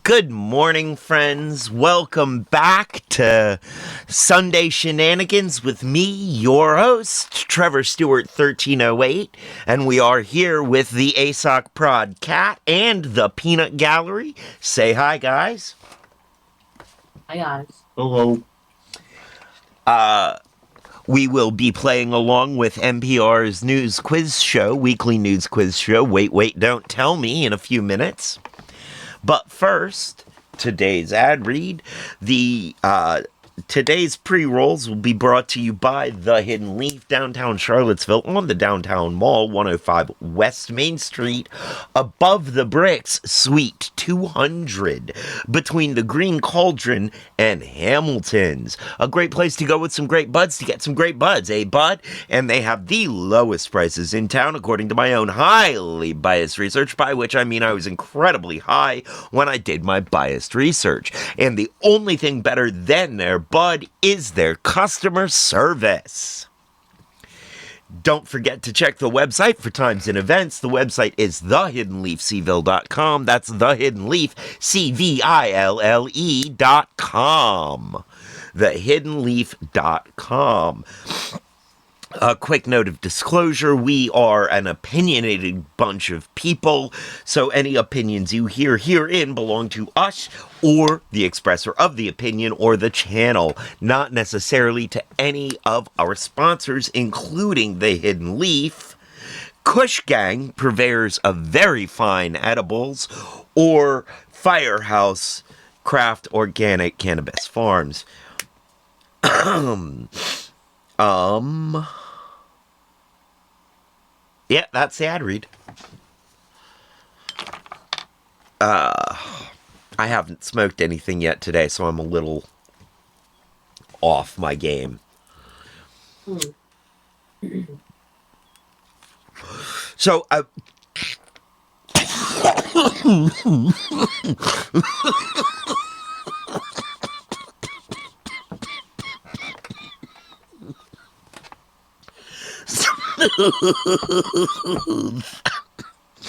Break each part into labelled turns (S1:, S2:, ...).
S1: Good morning, friends. Welcome back to Sunday Shenanigans with me, your host, Trevor Stewart 1308, and we are here with the ASOC Prod Cat and the Peanut Gallery. Say hi, guys.
S2: Hi, guys.
S3: Hello.
S1: We will be playing along with NPR's news quiz show, weekly news quiz show, Wait, Don't Tell Me, in a few minutes. But first, today's ad read. Today's pre-rolls will be brought to you by The Hidden Leaf, downtown Charlottesville, on the Downtown Mall, 105 West Main Street, above the Bricks, Suite 200, between the Green Cauldron and Hamilton's. A great place to go with some great buds to get some great buds, eh, bud? And they have the lowest prices in town, according to my own highly biased research, by which I mean I was incredibly high when I did my biased research. And the only thing better than their bud is their customer service. Don't forget to check the website for times and events. The website is thehiddenleafcville.com. That's thehiddenleaf.com. Thehiddenleaf.com. A quick note of disclosure, we are an opinionated bunch of people, so any opinions you hear herein belong to us or the expressor of the opinion or the channel, not necessarily to any of our sponsors, including The Hidden Leaf, Kush Gang, purveyors of very fine edibles, or Firehouse Craft Organic Cannabis Farms. Yeah, that's the ad read. I haven't smoked anything yet today, so I'm a little off my game. So,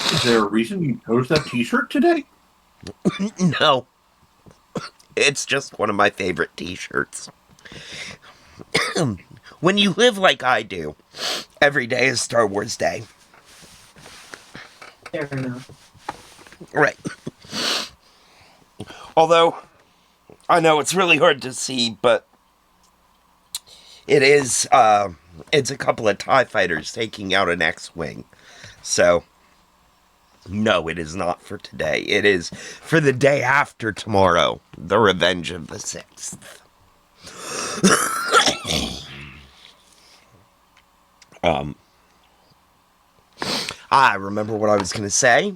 S3: Is there a reason you chose that t-shirt today?
S1: No. It's just one of my favorite t-shirts. When you live like I do, every day is Star Wars Day.
S2: Fair enough.
S1: Right. Although, I know it's really hard to see, but it is, it's a couple of TIE fighters taking out an X-Wing. So, no, it is not for today. It is for the day after tomorrow, the Revenge of the Sixth. I remember what I was going to say.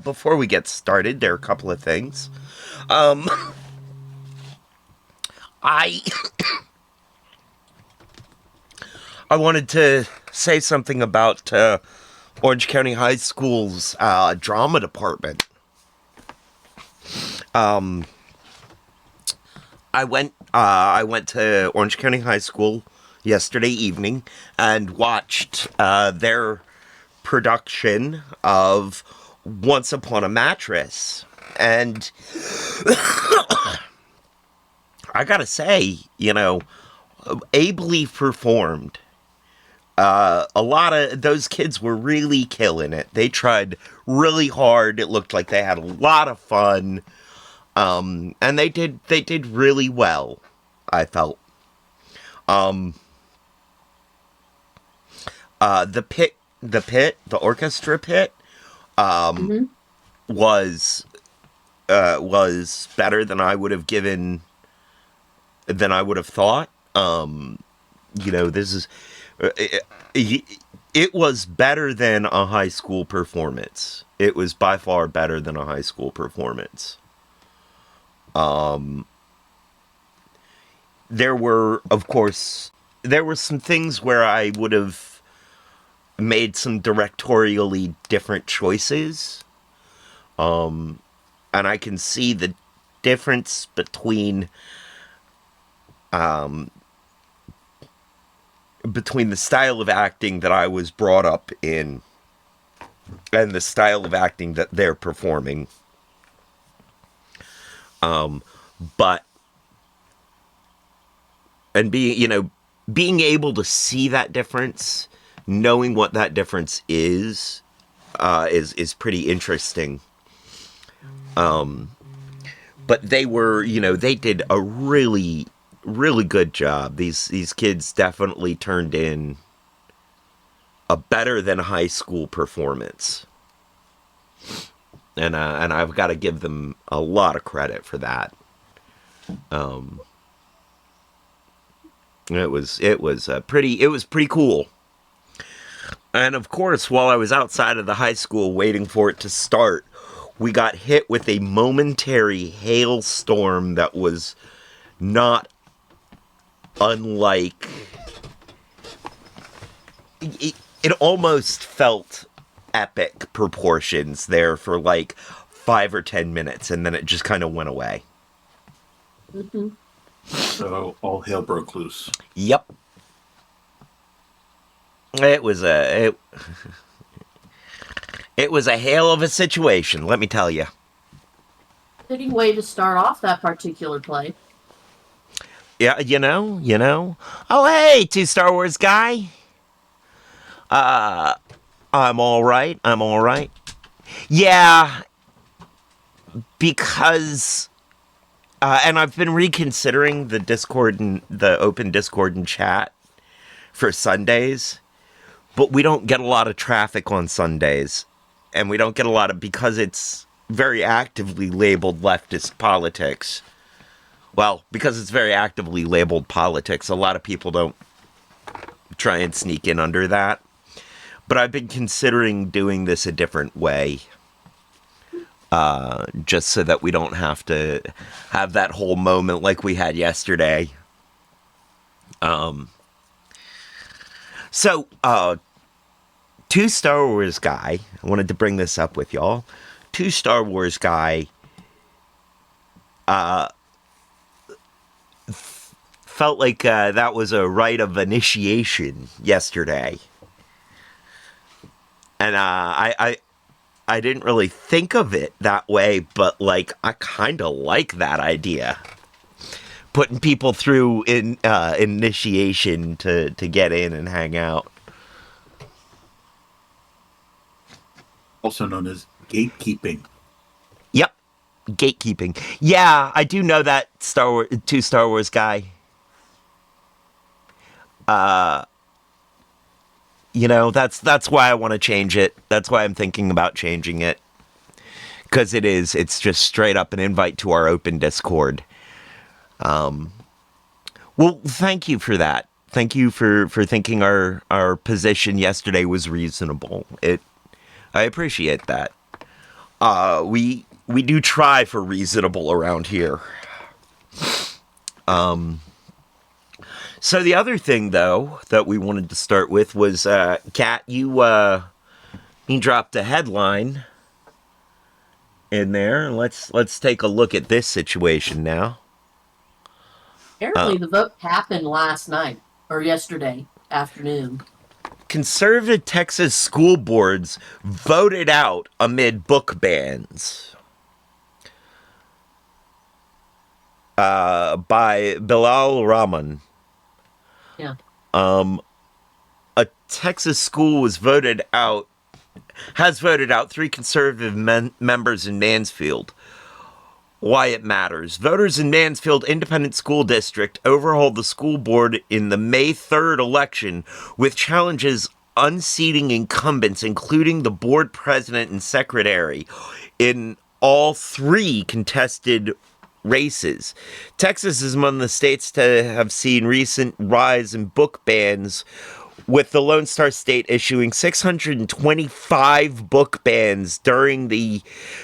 S1: Before we get started, there are a couple of things. I wanted to say something about Orange County High School's drama department. I went to Orange County High School yesterday evening and watched their production of Once Upon a Mattress. And I gotta say, ably performed. A lot of those kids were really killing it. They tried really hard. It looked like they had a lot of fun. And they did really well, I felt. The orchestra pit, was better than I would have thought. This is, it was better than a high school performance. It was by far better than a high school performance. There were some things where I would have made some directorially different choices. And I can see the difference between the style of acting that I was brought up in and the style of acting that they're performing. But and being able to see that difference, knowing what that difference is pretty interesting. But they did a really, really good job. These kids definitely turned in a better than high school performance. And I've got to give them a lot of credit for that. It was pretty cool. And of course, while I was outside of the high school waiting for it to start, we got hit with a momentary hailstorm that was not unlike. It almost felt epic proportions there for like 5 or 10 minutes, and then it just kind of went away.
S2: Mm-hmm.
S3: So all hell broke loose.
S1: Yep. It was a hail of a situation, let me tell you.
S2: Fitting way to start off that particular play.
S1: Yeah, you know. Oh, hey, two Star Wars guy. I'm all right. Yeah, because and I've been reconsidering the Discord and the open Discord and chat for Sundays, but we don't get a lot of traffic on Sundays, and we don't get a lot of, because it's very actively labeled leftist politics. Well, because it's very actively labeled politics, a lot of people don't try and sneak in under that. But I've been considering doing this a different way, just so that we don't have to have that whole moment like we had yesterday. So, two Star Wars guy, I wanted to bring this up with y'all. Two Star Wars guy, felt like that was a rite of initiation yesterday. And I didn't really think of it that way, but like I kind of like that idea. Putting people through initiation to get in and hang out.
S3: Also known as gatekeeping.
S1: Yep, gatekeeping. Yeah, I do know that two Star Wars guy. That's why I want to change it. That's why I'm thinking about changing it. Because it's just straight up an invite to our open Discord. Well, thank you for that. Thank you for thinking our position yesterday was reasonable. I appreciate that. We do try for reasonable around here. So the other thing, though, that we wanted to start with was, Kat, you dropped a headline in there. Let's take a look at this situation now.
S2: Apparently, the vote happened last night or yesterday afternoon.
S1: Conservative Texas school boards voted out amid book bans. By Bilal Rahman.
S2: Yeah.
S1: A Texas school has voted out 3 conservative members in Mansfield. Why it matters. Voters in Mansfield Independent School District overhauled the school board in the May 3rd election with challenges unseating incumbents, including the board president and secretary, in all 3 contested races. Texas is among the states to have seen recent rise in book bans, with the Lone Star State issuing 625 book bans during the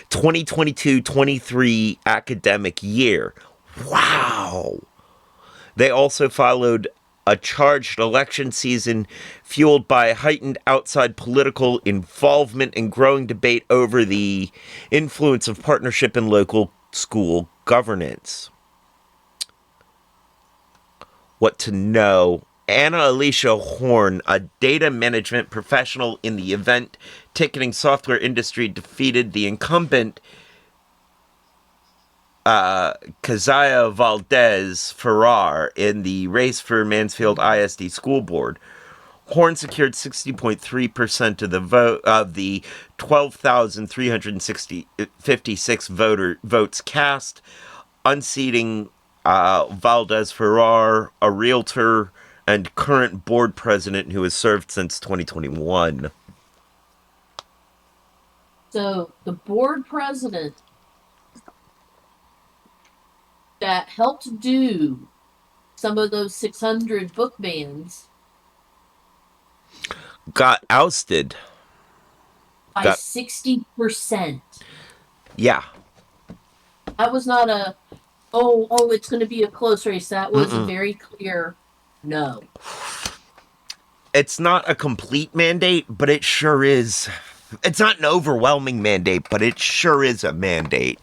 S1: 2022-23 academic year. Wow! They also followed a charged election season fueled by heightened outside political involvement and growing debate over the influence of partnership in local school governance. What to know. Anna Alicia Horn, a data management professional in the event ticketing software industry, defeated the incumbent Keziah Valdez Farrar in the race for Mansfield ISD School Board. Horn secured 60.3% of the vote of the 12,356 votes cast, unseating Valdez Farrar, a realtor and current board president who has served since 2021.
S2: So the board president that helped do some of those 600 book bans
S1: Got ousted.
S2: by 60%.
S1: Yeah.
S2: That was not a, it's going to be a close race. That was a very clear no.
S1: It's not a complete mandate, but it sure is. It's not an overwhelming mandate, but it sure is a mandate.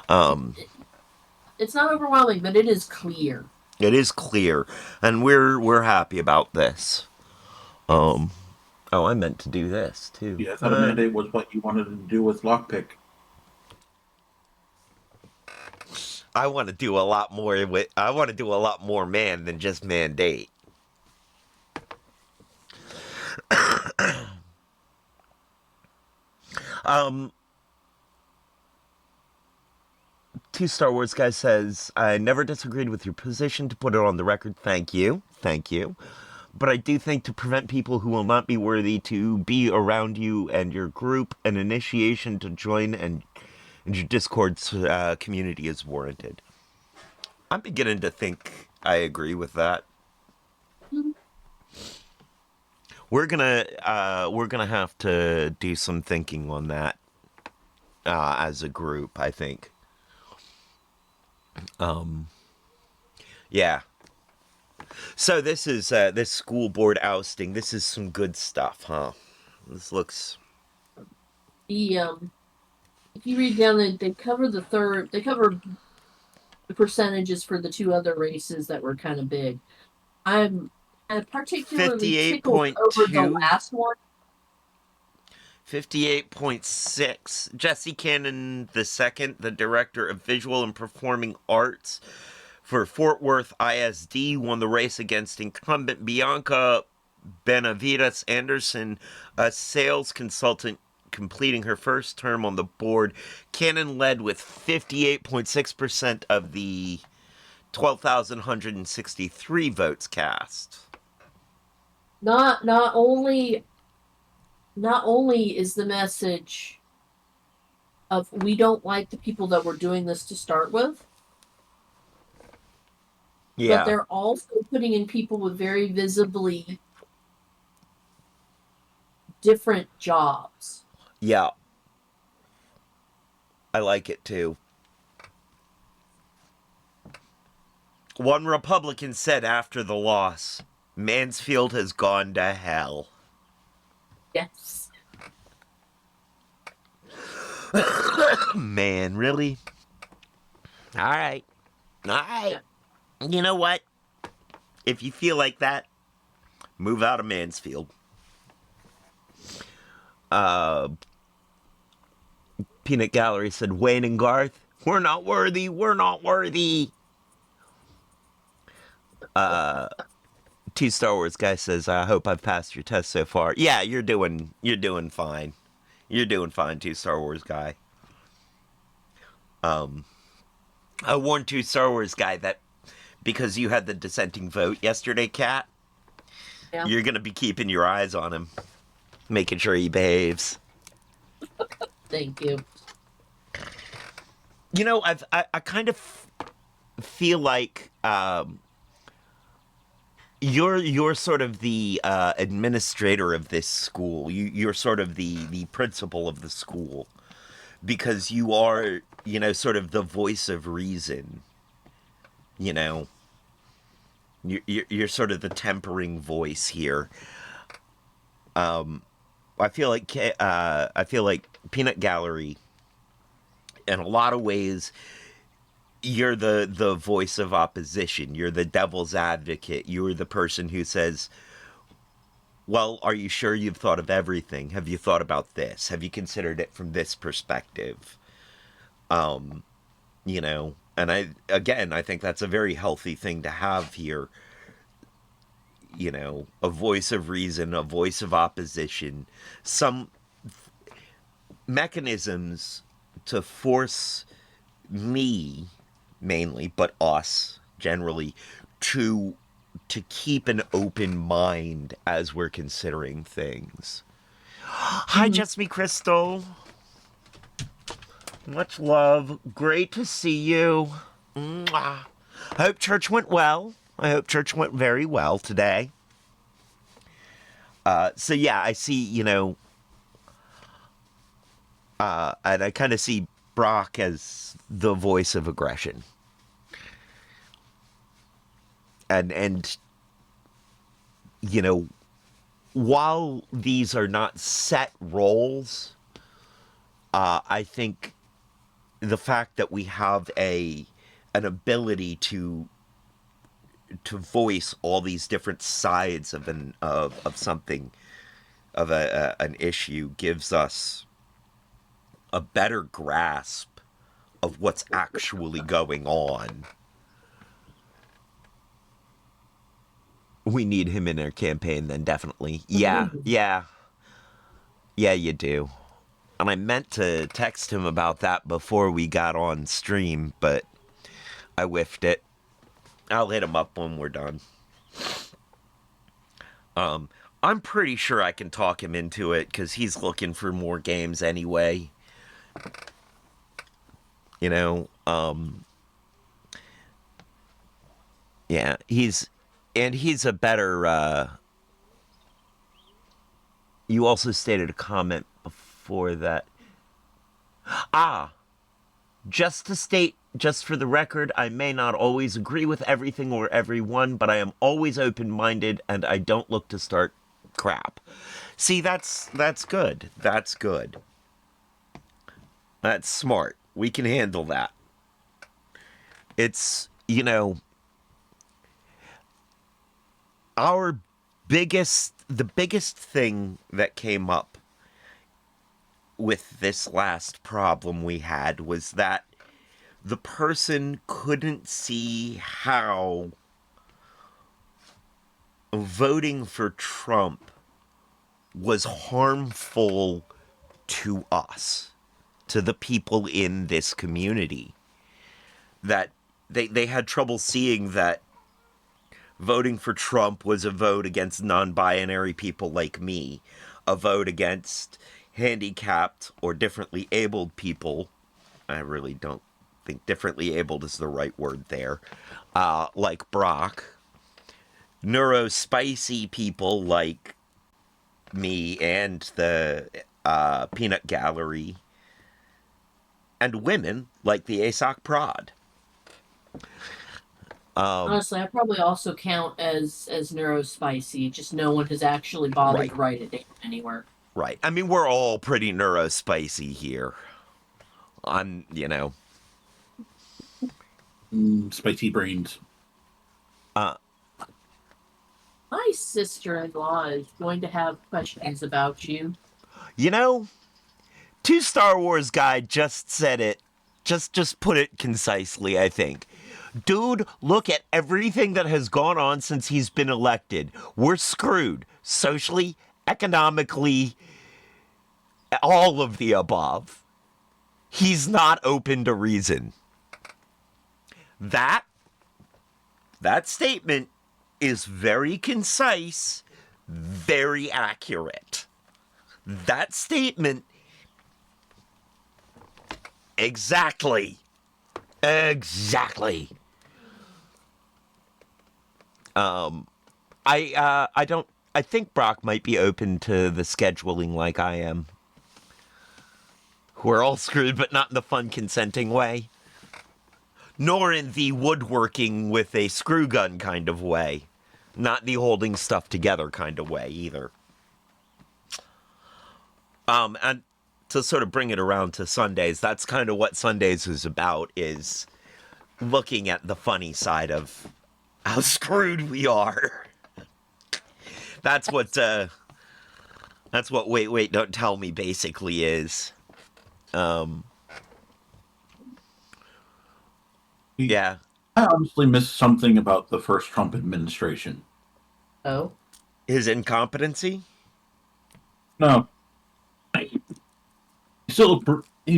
S2: It's not overwhelming, but it is clear.
S1: It is clear, and we're happy about this. Oh, I meant to do this too.
S3: Yeah, I thought a mandate was what you wanted to do with lockpick.
S1: I want to do a lot more man than just mandate. Two Star Wars guy says, I never disagreed with your position, to put it on the record. Thank you. But I do think to prevent people who will not be worthy to be around you and your group, an initiation to join and your Discord's community is warranted. I'm beginning to think I agree with that.
S2: Mm-hmm.
S1: We're gonna have to do some thinking on that as a group, I think. Yeah. So this is this school board ousting. This is some good stuff, huh? This looks.
S2: The if you read down, they cover the percentages for the two other races that were kind of big. I'm particularly tickled over the last one.
S1: 58.6. Jesse Cannon II, the director of visual and performing arts for Fort Worth ISD, won the race against incumbent Bianca Benavides Anderson, a sales consultant completing her first term on the board. Cannon led with 58.6% of the 12,163 votes cast.
S2: Not only is the message of we don't like the people that were doing this to start with, but they're also putting in people with very visibly different jobs.
S1: Yeah. I like it too. One Republican said after the loss, Mansfield has gone to hell.
S2: Yes.
S1: Man, really? All right.
S2: Yeah.
S1: You know what? If you feel like that, move out of Mansfield. Peanut Gallery said, Wayne and Garth, we're not worthy. T Star Wars guy says, I hope I've passed your test so far. Yeah, you're doing fine. You're doing fine, T Star Wars guy. I warned T Star Wars guy that because you had the dissenting vote yesterday, Kat, you're gonna be keeping your eyes on him, making sure he behaves.
S2: Thank you.
S1: You know, I kind of feel like you're sort of the administrator of this school. You're sort of the principal of the school because you are, you know, sort of the voice of reason. You know, you're sort of the tempering voice here. I feel like Peanut Gallery, in a lot of ways, you're the voice of opposition. You're the devil's advocate. You're the person who says, well, are you sure you've thought of everything? Have you thought about this? Have you considered it from this perspective? you know, and I think that's a very healthy thing to have here. You know, a voice of reason, a voice of opposition, some mechanisms to force me, mainly, but us generally, to keep an open mind as we're considering things. Hi, Just Me Crystal. Much love. Great to see you. Mwah. Hope church went well. I hope church went very well today. So yeah, I see, you know, and I kind of see Brock as the voice of aggression. And you know, while these are not set roles, I think the fact that we have an ability to voice all these different sides of something, of an issue, gives us a better grasp of what's actually going on. We need him in our campaign, then, definitely. Yeah, you do. And I meant to text him about that before we got on stream, but I whiffed it. I'll hit him up when we're done. I'm pretty sure I can talk him into it, because he's looking for more games anyway. You know, yeah, he's a better, you also stated a comment before that. Just to state, just for the record, I may not always agree with everything or everyone, but I am always open-minded, and I don't look to start crap. See, that's good. That's good. That's smart. We can handle that. It's, you know, the biggest thing that came up with this last problem we had was that the person couldn't see how voting for Trump was harmful to us, to the people in this community. That they had trouble seeing that voting for Trump was a vote against non-binary people like me, a vote against handicapped or differently abled people. I really don't think differently abled is the right word there. Like Brock. Neurospicy people like me and the Peanut Gallery. And women like the ASOC Prod.
S2: Honestly, I probably also count as neurospicy. Just no one has actually bothered to write it down anywhere.
S1: Right. I mean, we're all pretty neurospicy here. You know.
S3: Spicy brains.
S2: My sister-in-law is going to have questions about you.
S1: You know, Two Star Wars guy just said it. Just put it concisely, I think. Dude, look at everything that has gone on since he's been elected. We're screwed. Socially, economically, all of the above. He's not open to reason. That statement is very concise, very accurate. That statement... Exactly. I think Brock might be open to the scheduling like I am. We're all screwed, but not in the fun, consenting way. Nor in the woodworking with a screw gun kind of way. Not the holding stuff together kind of way, either. And to sort of bring it around to Sundays, that's kind of what Sundays is about, is looking at the funny side of how screwed we are. That's what Wait, Don't Tell Me basically is. Yeah.
S3: I honestly missed something about the first Trump administration.
S2: Oh.
S1: His incompetency?
S3: No, he's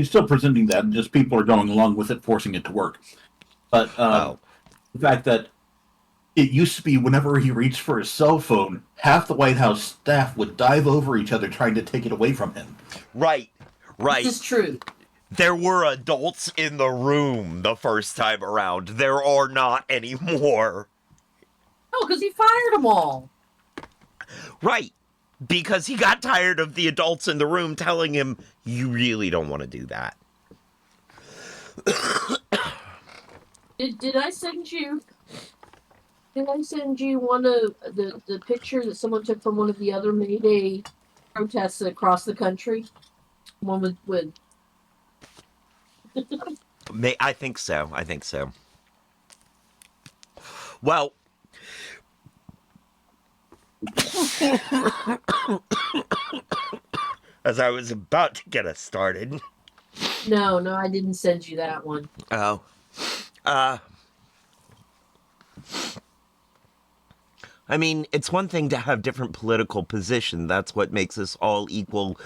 S3: still presenting that, and just people are going along with it, forcing it to work. But
S1: Oh.
S3: the fact that it used to be whenever he reached for his cell phone, half the White House staff would dive over each other trying to take it away from him.
S1: Right.
S2: This is true.
S1: There were adults in the room the first time around. There are not anymore.
S2: Oh, because he fired them all.
S1: Right. Because he got tired of the adults in the room telling him, you really don't want to do that.
S2: Did I send you? Did I send you one of the picture that someone took from one of the other May Day protests across the country? One with
S1: I think so. I think so. Well, as I was about to get us started.
S2: No, I didn't send you that one.
S1: Oh. I mean, it's one thing to have different political position. That's what makes us all equal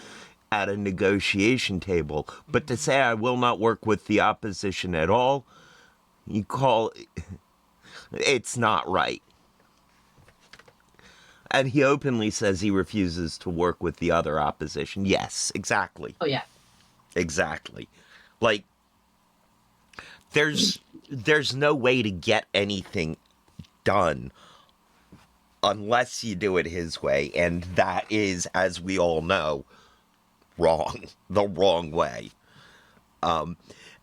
S1: at a negotiation table. But to say I will not work with the opposition at all, it's not right. And he openly says he refuses to work with the other opposition. Yes, exactly.
S2: Oh, yeah.
S1: Exactly. Like, there's no way to get anything done unless you do it his way, and that is, as we all know, wrong. The wrong way. And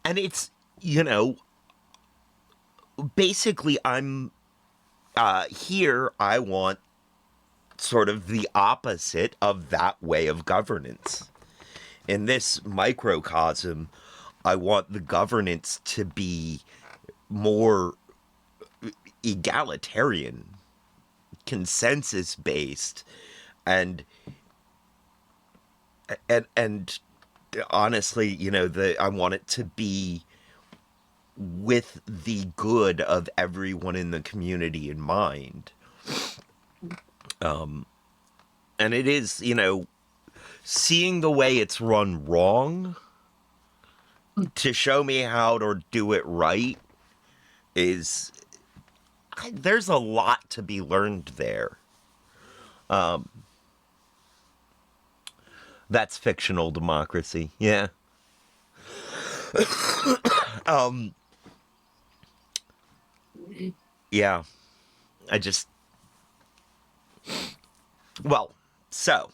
S1: it's, basically I'm here, I want sort of the opposite of that way of governance. In this microcosm, I want the governance to be more egalitarian, consensus-based, and honestly, I want it to be with the good of everyone in the community in mind. And it is, seeing the way it's run wrong to show me how to do it right there's a lot to be learned there. That's fictional democracy. Yeah. Yeah. So,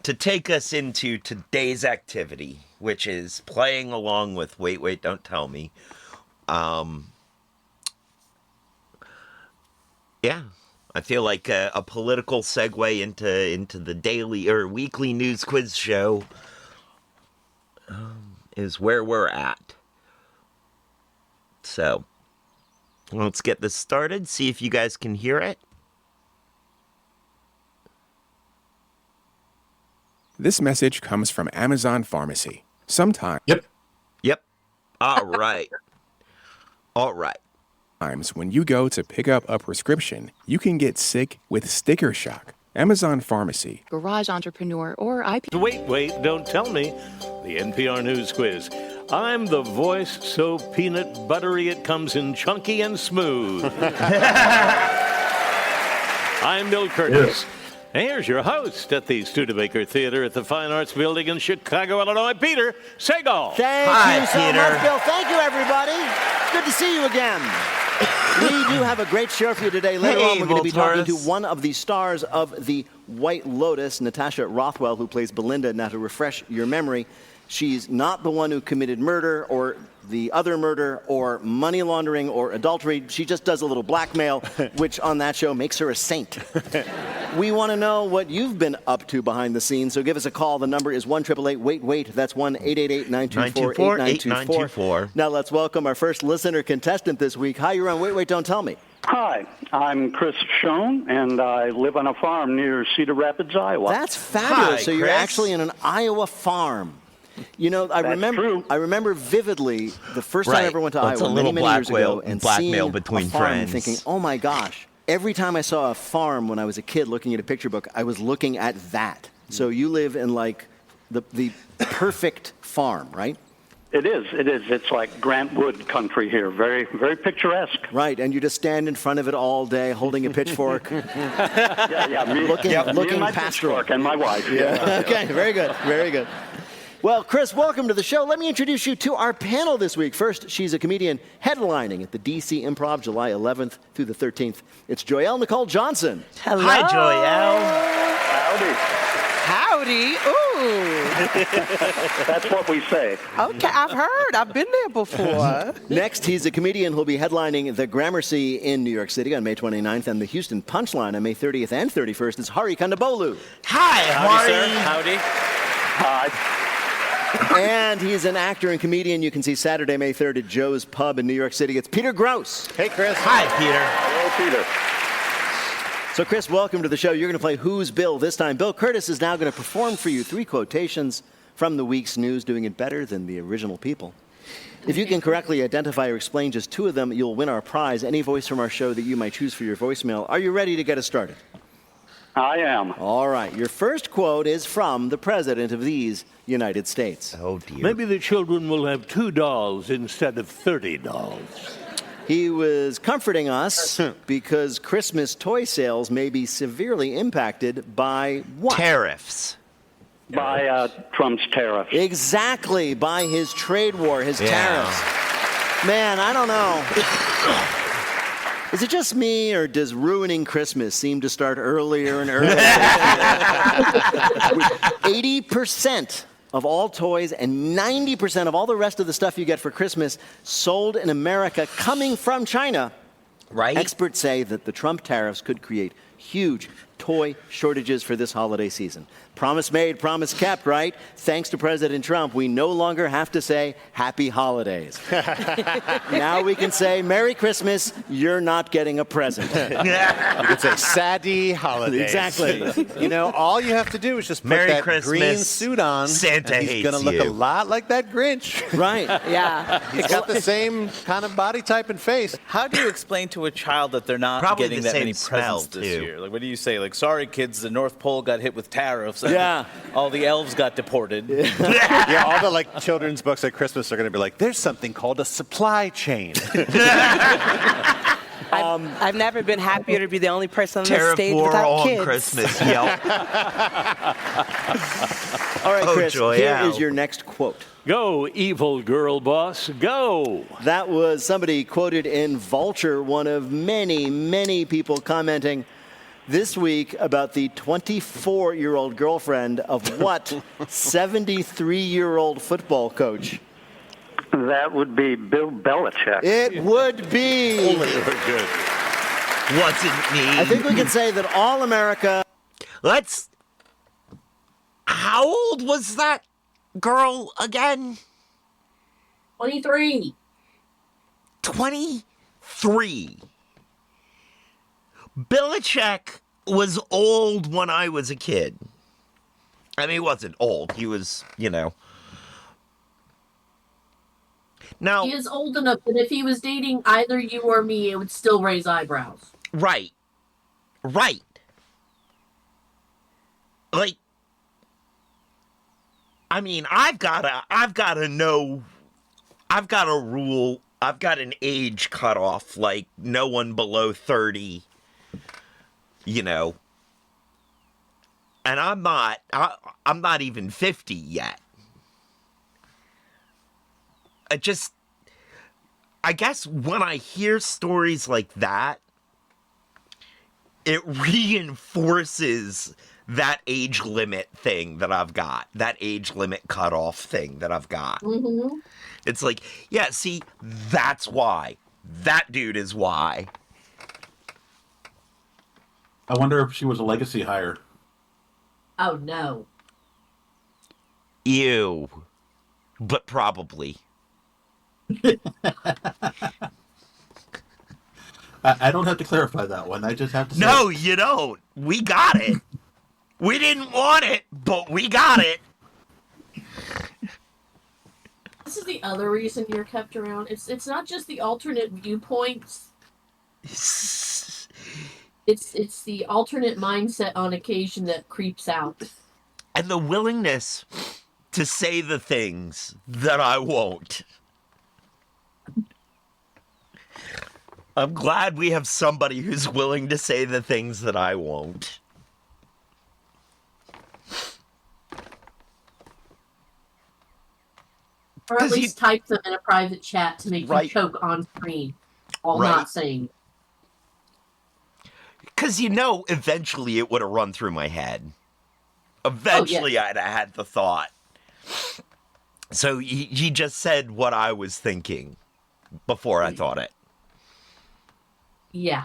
S1: to take us into today's activity, which is playing along with Wait, Don't Tell Me. Yeah, I feel like a political segue into the daily or weekly news quiz show is where we're at. So, let's get this started, see if you guys can hear it.
S4: This message comes from Amazon Pharmacy. Sometimes.
S1: Yep. All right.
S4: When you go to pick up a prescription, you can get sick with sticker shock. Amazon Pharmacy.
S5: Garage entrepreneur or IP.
S6: Wait, don't tell me. The NPR News Quiz. I'm the voice so peanut buttery it comes in chunky and smooth. I'm Bill Curtis. And here's your host at the Studebaker Theater at the Fine Arts Building in Chicago, Illinois, Peter Sagal.
S7: Thank you so
S1: Peter.
S7: much, Bill. Thank you, everybody. Good to see you again. We do have a great show for you today. Later on, we're going to be talking to one of the stars of The White Lotus, Natasha Rothwell, who plays Belinda. Now, to refresh your memory, she's not the one who committed murder or the other murder or money laundering or adultery. She just does a little blackmail, which on that show makes her a saint. We want to know what you've been up to behind the scenes, so give us a call. The number is 1-888-WAIT-WAIT. That's 1-888-924-8924. Now let's welcome our first listener contestant this week. Hi, you're on Wait, Don't Tell Me.
S8: Hi, I'm Chris Schoen, and I live on a farm near Cedar Rapids, Iowa.
S7: That's fabulous.
S1: Hi,
S7: so you're
S1: Chris.
S7: actually in an Iowa farm. You know, I remember vividly the first time I ever went to
S1: It's
S7: Iowa
S1: a little
S7: many years ago and
S1: blackmail
S7: seeing
S1: between
S7: a farm
S1: friends.
S7: and thinking, oh my gosh. Every time I saw a farm when I was a kid looking at a picture book, I was looking at that. So you live in like the perfect farm, right?
S8: It is. It's like Grant Wood country here. Very, very picturesque.
S7: Right, and you just stand in front of it all day holding a pitchfork.
S8: Yeah. Me,
S7: looking
S8: me and my
S7: pastoral.
S8: pitchfork and my wife.
S7: Yeah. Okay, very good, very good. Well, Chris, welcome to the show. Let me introduce you to our panel this week. First, she's a comedian headlining at the D.C. Improv July 11th through the 13th. It's Joelle Nicole Johnson.
S9: Hello.
S1: Hi, Joelle.
S8: Howdy.
S9: Howdy. Ooh.
S8: That's what we say.
S9: Okay, I've heard. I've been there before.
S7: Next, he's a comedian who'll be headlining the Gramercy in New York City on May 29th and the Houston Punchline on May 30th and 31st. It's Hari Kondabolu.
S1: Hi,
S10: Howdy,
S1: Hari.
S10: sir. Howdy.
S8: Hi.
S7: And he's an actor and comedian you can see Saturday, May 3rd at Joe's Pub in New York City. It's Peter Gross.
S10: Hey, Chris.
S1: Hi, Peter.
S8: Hello, Peter.
S7: So, Chris, welcome to the show. You're going to play Who's Bill this time. Bill Curtis is now going to perform for you 3 quotations from the week's news, doing it better than the original people. If you can correctly identify or explain just 2 of them, you'll win our prize, any voice from our show that you might choose for your voicemail. Are you ready to get us started?
S8: I am.
S7: All right. Your first quote is from the President of these United States.
S1: Oh, dear.
S6: Maybe the children will have 2 dolls instead of 30 dolls.
S7: He was comforting us because Christmas toy sales may be severely impacted by what?
S1: Tariffs.
S8: By Trump's tariffs.
S7: Exactly, by his trade war, his tariffs. Man, I don't know. Is it just me, or does ruining Christmas seem to start earlier and earlier? 80% of all toys and 90% of all the rest of the stuff you get for Christmas sold in America coming from China.
S1: Right?
S7: Experts say that the Trump tariffs could create huge toy shortages for this holiday season. Promise made, promise kept, right? Thanks to President Trump, we no longer have to say Happy Holidays. Now we can say Merry Christmas, you're not getting a present.
S10: You could say Sadie Holidays.
S7: Exactly.
S10: You know, all you have to do is just put
S1: Merry
S10: that
S1: Christmas,
S10: green suit on.
S1: Santa
S10: and he's
S1: hates
S10: gonna look
S1: you.
S10: a lot like that Grinch.
S7: Right.
S9: Yeah.
S10: He's got the same kind of body type and face.
S11: How do you explain to a child that they're not
S1: Probably
S11: getting
S1: the
S11: that
S1: same
S11: many
S1: smell,
S11: presents this
S1: too.
S11: year? Like, what do you say? Like, sorry, kids, the North Pole got hit with tariffs.
S7: Yeah.
S11: All the elves got deported.
S10: Yeah, all the like children's books at Christmas are going to be like, there's something called a supply chain.
S9: I've never been happier to be the only person on the stage
S1: Terraform
S9: without
S1: on
S9: kids.
S1: Christmas. Yelp.
S7: All right,
S1: Oh,
S7: Chris,
S1: joy,
S7: here
S1: yeah.
S7: is your next quote.
S6: Go, evil girl boss, go.
S7: That was somebody quoted in Vulture, one of many, many people commenting this week about the 24-year-old girlfriend of what 73-year-old football coach?
S8: That would be Bill Belichick.
S7: It would be.
S6: Good.
S1: Wasn't me.
S7: I think we can say that all America.
S1: How old was that girl again?
S2: 23.
S1: 23. Belichick was old when I was a kid. I mean, he wasn't old. He was, Now,
S2: He is old enough that if he was dating either you or me, it would still raise eyebrows.
S1: right. Like, I mean, I've got a rule. I've got an age cutoff, like no one below 30, and I'm not even 50 yet. I guess when I hear stories like that, it reinforces that age limit thing that I've got, that age limit cutoff thing that I've got.
S2: Mm-hmm.
S1: It's like, yeah, see, that's why. That dude is why.
S3: I wonder if she was a legacy hire.
S2: Oh, no.
S1: Ew. But probably.
S3: I don't have to clarify that one. I just have to say.
S1: No, you don't. We got it. We didn't want it, but we got it.
S2: This is the other reason you're kept around. It's not just the alternate viewpoints. It's the alternate mindset on occasion that creeps out.
S1: And the willingness to say the things that I won't. I'm glad we have somebody who's willing to say the things that I won't.
S2: Or at least type them in a private chat to make you choke on screen while not saying.
S1: Because eventually it would have run through my head. Eventually I'd have had the thought. So he just said what I was thinking before I thought it.
S2: Yeah.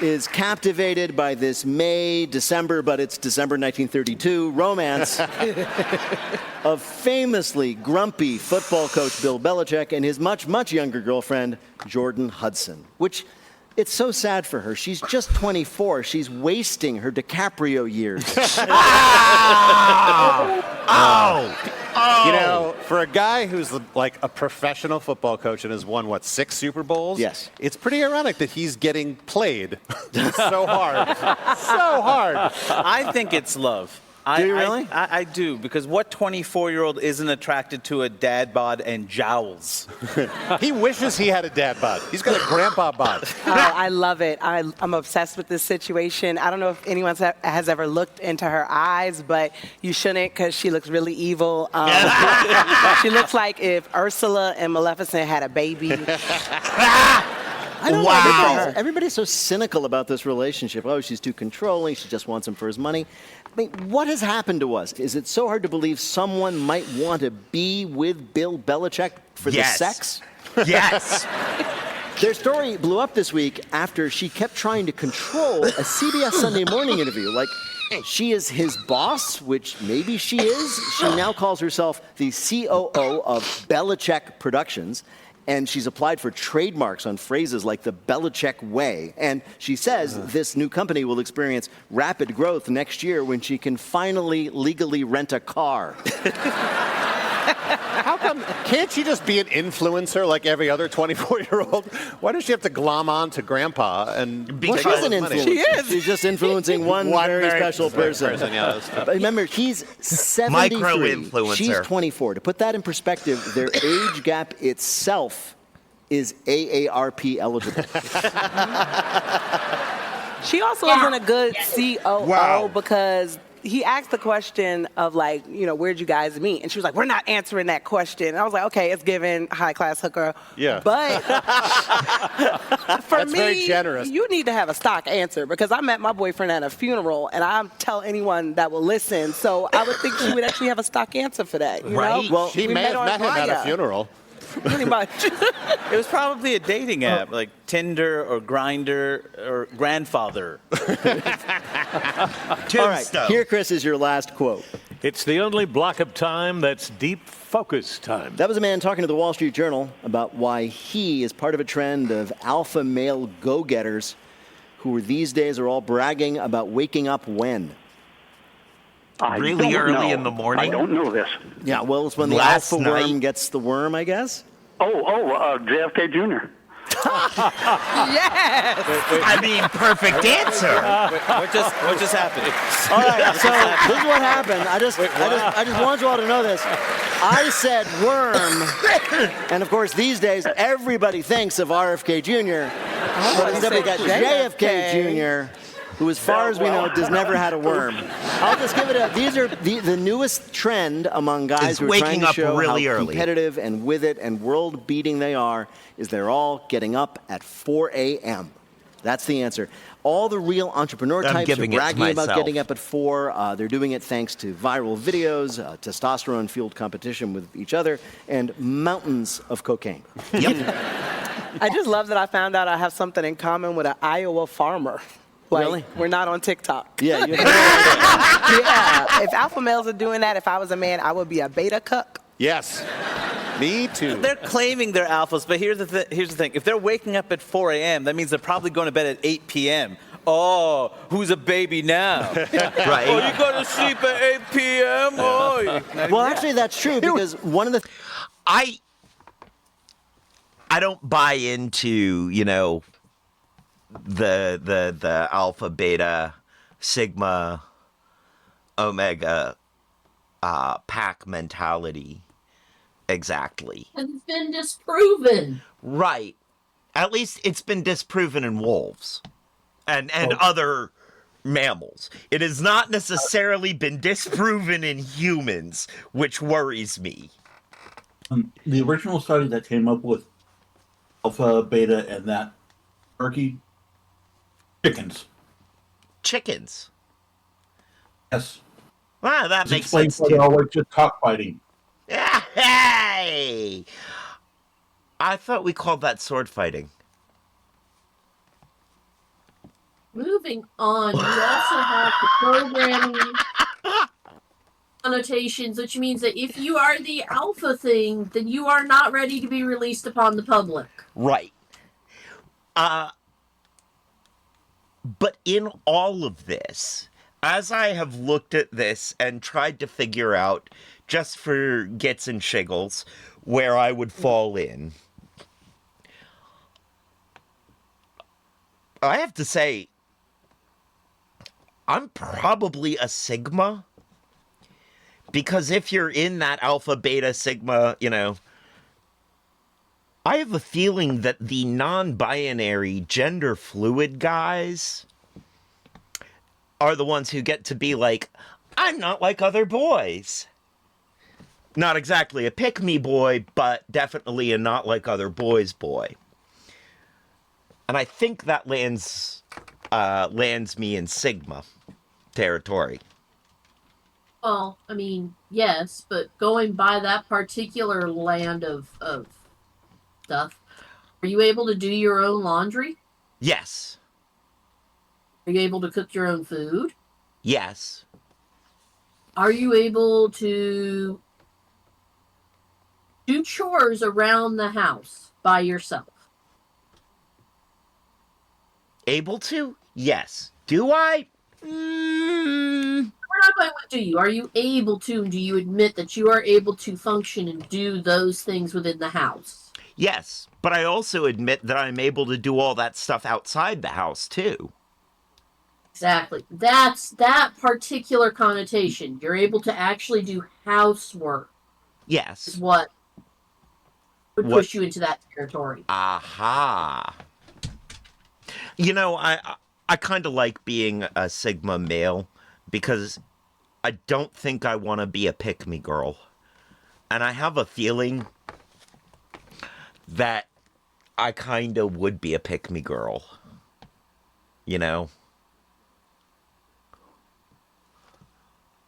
S7: Is captivated by this December, but it's December 1932 romance of famously grumpy football coach Bill Belichick and his much, much younger girlfriend, Jordan Hudson, which it's so sad for her. She's just 24. She's wasting her DiCaprio years.
S10: For a guy who's like a professional football coach and has won, 6 Super Bowls?
S7: Yes.
S10: It's pretty ironic that he's getting played so hard. So hard.
S11: I think it's love.
S7: Do you really?
S11: I do, because what 24-year-old isn't attracted to a dad bod and jowls?
S10: He wishes he had a dad bod. He's got a grandpa bod.
S9: I love it. I'm obsessed with this situation. I don't know if anyone has ever looked into her eyes, but you shouldn't, because she looks really evil. She looks like if Ursula and Maleficent had a baby.
S7: I don't know. Everybody's so cynical about this relationship. Oh, she's too controlling. She just wants him for his money. I mean, what has happened to us? Is it so hard to believe someone might want to be with Bill Belichick for the sex?
S1: Yes.
S7: Their story blew up this week after she kept trying to control a CBS Sunday Morning interview. Like, she is his boss, which maybe she is. She now calls herself the COO of Belichick Productions. And she's applied for trademarks on phrases like the Belichick way. And she says this new company will experience rapid growth next year when she can finally legally rent a car.
S10: How come? Can't she just be an influencer like every other 24-year-old? Why does she have to glom on to Grandpa and
S7: Well, she's an influencer.
S9: She is.
S7: She's just influencing one very special person. Remember, he's 73.
S1: Micro-influencer.
S7: She's 24. To put that in perspective, their age gap itself is AARP eligible.
S9: She also isn't a good COO because he asked the question of, like, where'd you guys meet? And she was like, we're not answering that question. And I was like, okay, it's given high-class hooker.
S10: Yeah.
S9: But for
S10: That's
S9: me,
S10: very generous.
S9: you need to have a stock answer, because I met my boyfriend at a funeral, and I'll tell anyone that will listen. So I would think she would actually have a stock answer for that. You know?
S7: Well,
S10: She may have met him at a funeral.
S9: Pretty much.
S11: It was probably a dating app, like Tinder or Grindr or Grandfather.
S7: All right, here, Chris, is your last quote.
S6: It's the only block of time that's deep focus time.
S7: That was a man talking to the Wall Street Journal about why he is part of a trend of alpha male go-getters who these days are all bragging about waking up when.
S1: Really early in the morning?
S8: I don't know this.
S7: Yeah, well, it's when the
S1: Last
S7: alpha worm
S1: night.
S7: gest the worm, I guess.
S8: JFK Jr.
S9: Yes.
S1: I mean, perfect answer.
S11: What just happened?
S7: All right, so this is what happened. I just want you all to know this. I said worm, and of course these days everybody thinks of RFK Jr. But instead we got JFK Jr., who, as far as we know, has never had a worm. I'll just give it a. These are the newest trend among guys
S1: Is
S7: who are trying
S1: waking
S7: to
S1: up
S7: show
S1: really
S7: how
S1: early.
S7: competitive and with it and world-beating they are. Is they're all getting up at 4 a.m. That's the answer. All the real entrepreneur
S1: I'm
S7: types are
S1: giving it to
S7: bragging about
S1: myself.
S7: getting up at 4. They're doing it thanks to viral videos, testosterone-fueled competition with each other, and mountains of cocaine.
S1: Yep.
S9: I just love that I found out I have something in common with an Iowa farmer. Like,
S7: Really?
S9: we're not on TikTok.
S7: Yeah.
S9: Yeah. If alpha males are doing that, if I was a man, I would be a beta cuck.
S10: Yes. Me too.
S11: They're claiming they're alphas, but here's the thing. If they're waking up at 4 a.m., that means they're probably going to bed at 8 p.m. Oh, who's a baby now?
S1: Right.
S11: Oh, you go to sleep at 8 p.m.? Oh.
S7: Well, actually, that's true because one of the
S1: I don't buy into, the alpha, beta, sigma, omega pack mentality exactly.
S2: It's been disproven.
S1: Right. At least it's been disproven in wolves and other mammals. It has not necessarily been disproven in humans, which worries me.
S3: The original study that came up with alpha, beta, and that turkey, chickens.
S1: Chickens.
S3: Yes.
S1: Ah, that
S3: This
S1: makes
S3: explains
S1: sense
S3: why they're
S1: too.
S3: always just cockfighting.
S1: Hey! I thought we called that sword fighting.
S2: Moving on, you also have the programming connotations, which means that if you are the alpha thing, then you are not ready to be released upon the public.
S1: Right. But in all of this, as I have looked at this and tried to figure out, just for gits and shiggles, where I would fall in, I have to say, I'm probably a sigma. Because if you're in that alpha, beta, sigma, I have a feeling that the non-binary, gender fluid guys are the ones who get to be like, I'm not like other boys. Not exactly a pick-me boy, but definitely a not like other boys boy. And I think that lands me in sigma territory.
S2: Well, I mean, yes, but going by that particular land of stuff, are you able to do your own laundry?
S1: Yes.
S2: Are you able to cook your own food?
S1: Yes.
S2: Are you able to do chores around the house by yourself?
S1: Able to? Yes. Do I?
S2: We're not going with do you. Are you able to, and do you admit that you are able to function and do those things within the house?
S1: Yes, but I also admit that I'm able to do all that stuff outside the house, too.
S2: Exactly. That's that particular connotation. You're able to actually do housework.
S1: Yes.
S2: Is what would push you into that territory.
S1: Aha. I kind of like being a Sigma male because I don't think I want to be a pick-me girl. And I have a feeling that I kind of would be a pick-me girl.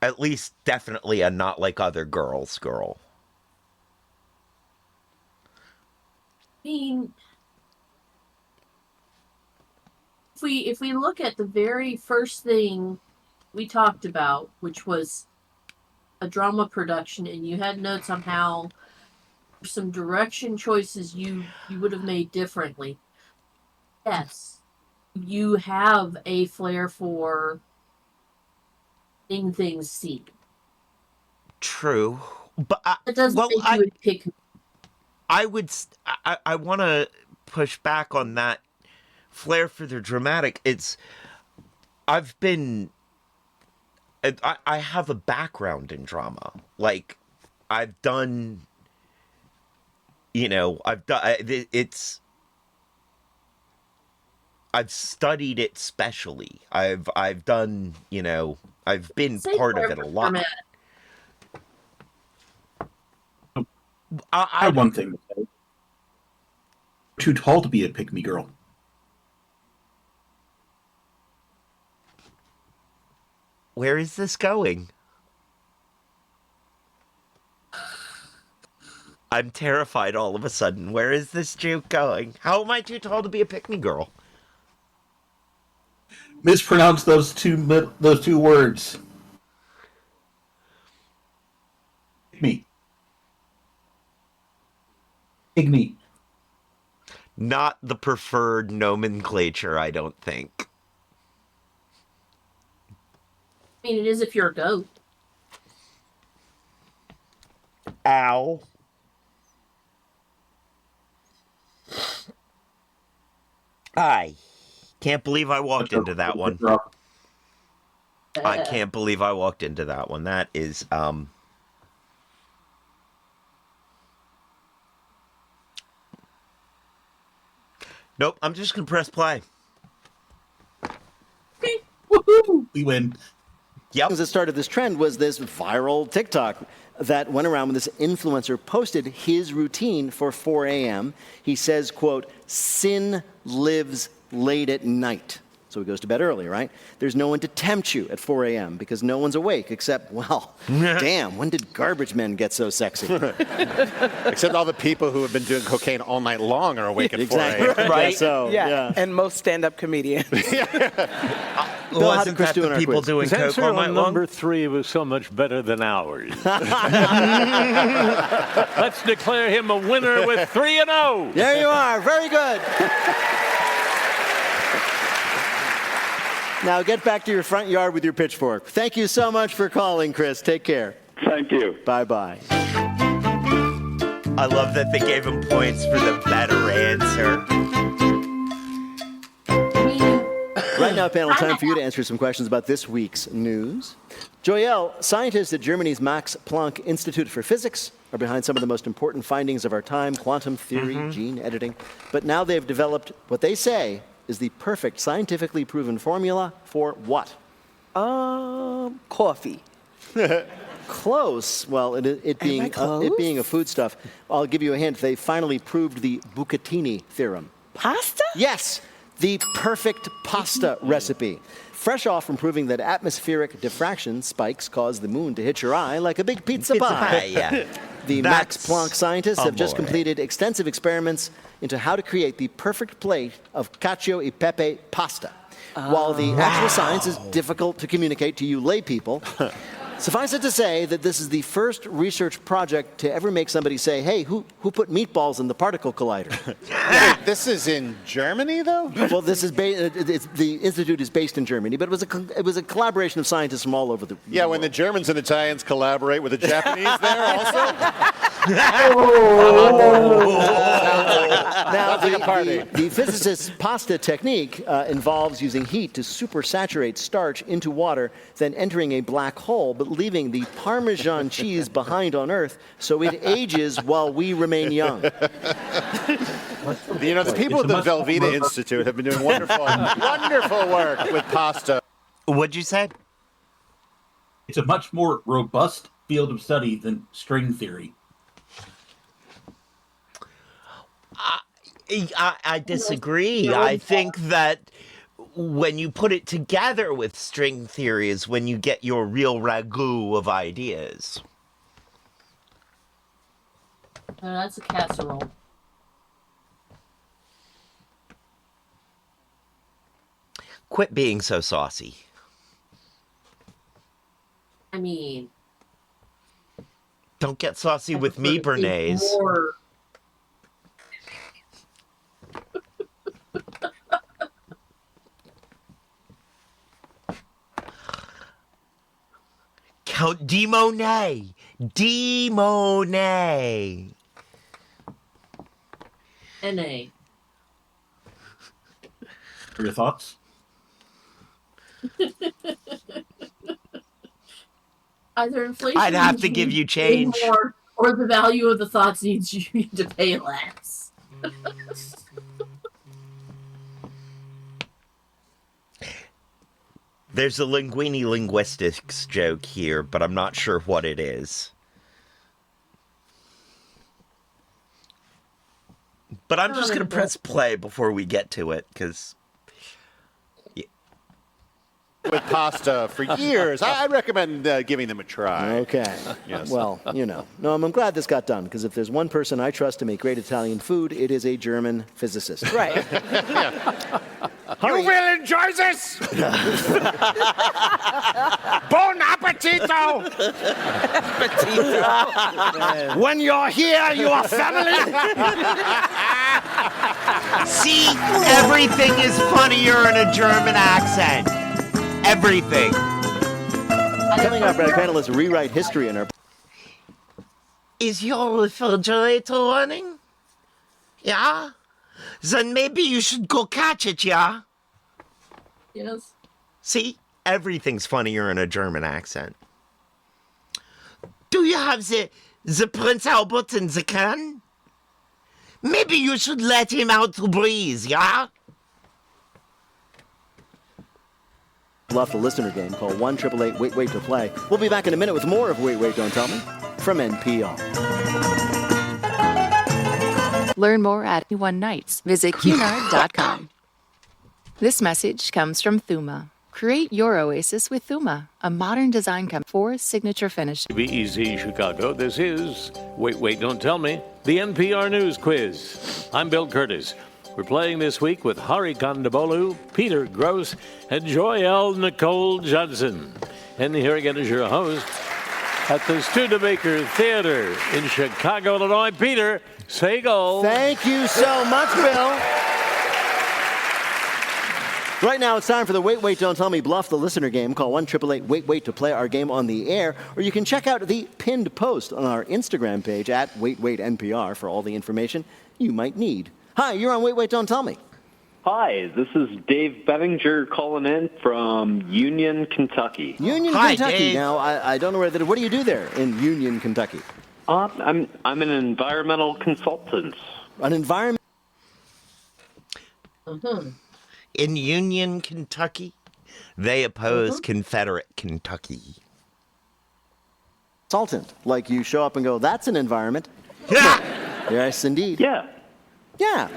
S1: At least definitely a not like other girls girl.
S2: I mean, if we look at the very first thing we talked about, which was a drama production, and you had notes on how some direction choices you would have made differently. Yes, you have a flair for seeing things seen.
S1: True, but
S2: That doesn't make you a pick.
S1: I want to push back on that flair for the dramatic. I have a background in drama. Like, I've done, I've studied it specially. I've done, I've been part of it a lot.
S3: I have one thing to say. You're too tall to be a pick-me girl.
S1: Where is this going? I'm terrified all of a sudden. Where is this joke going? How am I too tall to be a pick-me girl?
S3: Mispronounce those two words. Pick-me. Pick-me.
S1: Not the preferred nomenclature, I don't think.
S2: I mean, it is if you're a goat.
S1: Ow. I can't believe I walked into that one. I can't believe I walked into that one. That is, Nope, I'm just gonna press play.
S3: Woohoo! We win.
S1: Yep.
S7: That started this trend was this viral TikTok that went around when this influencer posted his routine for 4 a.m. He says, quote, "Sin lives late at night." So he goes to bed early, right? There's no one to tempt you at 4 a.m. because no one's awake except, well, damn, when did garbage men get so sexy?
S10: Except all the people who have been doing cocaine all night long are awake at 4 a.m.
S1: Right?
S9: Yeah, and most stand-up comedians.
S1: Wasn't that the people doing
S6: His
S1: coke
S6: answer
S1: all night
S6: on
S1: long?
S6: number 3 was so much better than ours. Let's declare him a winner with 3-0.
S7: There you are. Very good. Now get back to your front yard with your pitchfork. Thank you so much for calling, Chris. Take care.
S8: Thank you.
S7: Bye-bye.
S1: I love that they gave him points for the better answer.
S7: Right now, panel, time for you to answer some questions about this week's news. Joyelle, scientists at Germany's Max Planck Institute for Physics are behind some of the most important findings of our time, quantum theory, gene editing. But now they've developed what they say is the perfect scientifically proven formula for what?
S9: Coffee.
S7: Close. Well, it being a foodstuff. I'll give you a hint. They finally proved the Bucatini theorem.
S9: Pasta?
S7: Yes, the perfect pasta recipe. Fresh off from proving that atmospheric diffraction spikes cause the moon to hit your eye like a big pizza pie.
S1: Yeah.
S7: The Max Planck scientists have just completed extensive experiments into how to create the perfect plate of cacio e pepe pasta. While the actual science is difficult to communicate to you lay people, suffice it to say that this is the first research project to ever make somebody say, hey, who put meatballs in the particle collider?
S10: Wait, this is in Germany, though?
S7: Well, this is the institute is based in Germany, but it was a collaboration of scientists from all over the
S10: Yeah, when the Germans and Italians collaborate with the Japanese there also?
S7: Now, the physicist's pasta technique involves using heat to supersaturate starch into water, then entering a black hole, but leaving the Parmesan cheese behind on Earth so it ages while we remain young.
S10: You know, the people at the Velveeta Institute have been doing wonderful work with pasta.
S1: What'd you say?
S3: It's a much more robust field of study than string theory.
S1: I disagree. I think that when you put it together with string theory is when you get your real ragu of ideas.
S2: That's a casserole.
S1: Quit being so saucy.
S2: I mean,
S1: don't get saucy with me, Bernays. Count D. Monet. D. Monet.
S2: N.A.
S3: Your thoughts?
S2: Either inflation.
S1: I'd have to give you change.
S2: More, or the value of the thoughts needs you to pay less.
S1: There's a linguini linguistics joke here, but I'm not sure what it is. But I'm just going to press play before we get to it, because...
S10: With pasta for years. I recommend giving them a try.
S7: Okay.
S10: Yes.
S7: Well, you know. No, I'm glad this got done, because if there's one person I trust to make great Italian food, it is a German physicist.
S9: Right.
S10: You will enjoy this! Bon appetito!
S7: When you're here, you are family!
S1: See, everything is funnier in a German accent. Everything.
S7: Coming up, our panelists rewrite history in our...
S1: Is your refrigerator running? Yeah? Then maybe you should go catch it, yeah?
S2: Yes.
S1: See? Everything's funnier in a German accent. Do you have the Prince Albert in the can? Maybe you should let him out to breathe, yeah?
S7: Bluff the listener game. Call 1-888-WAIT-WAIT to play. We'll be back in a minute with more of Wait, Wait, Don't Tell Me from NPR.
S5: Learn more at One Nights. Visit Cunard.com. This message comes from Thuma. Create your oasis with Thuma, a modern design company for signature finish.
S6: Easy, Chicago. This is Wait, Wait, Don't Tell Me, the NPR News Quiz. I'm Bill Curtis. We're playing this week with Hari Kondabolu, Peter Gross, and Joyelle Nicole Judson. And here again is your host at the Studebaker Theater in Chicago, Illinois, Peter Sagal.
S7: Thank you so much, Bill. Right now, it's time for the Wait, Wait, Don't Tell Me Bluff the Listener game. Call 1-888-WAIT-WAIT to play our game on the air, or you can check out the pinned post on our Instagram page at WaitWaitNPR for all the information you might need. Hi, you're on Wait, Wait, Don't Tell Me.
S12: Hi, this is Dave Bettinger calling in from Union, Kentucky.
S7: Union, Kentucky. Dave. Now, I don't know what do you do there in Union, Kentucky?
S12: I'm an environmental consultant.
S7: An environment.
S1: In Union, Kentucky, they oppose Confederate Kentucky.
S7: Consultant, like you show up and go, that's an environment. Yes, indeed.
S12: Yeah.
S7: Yeah.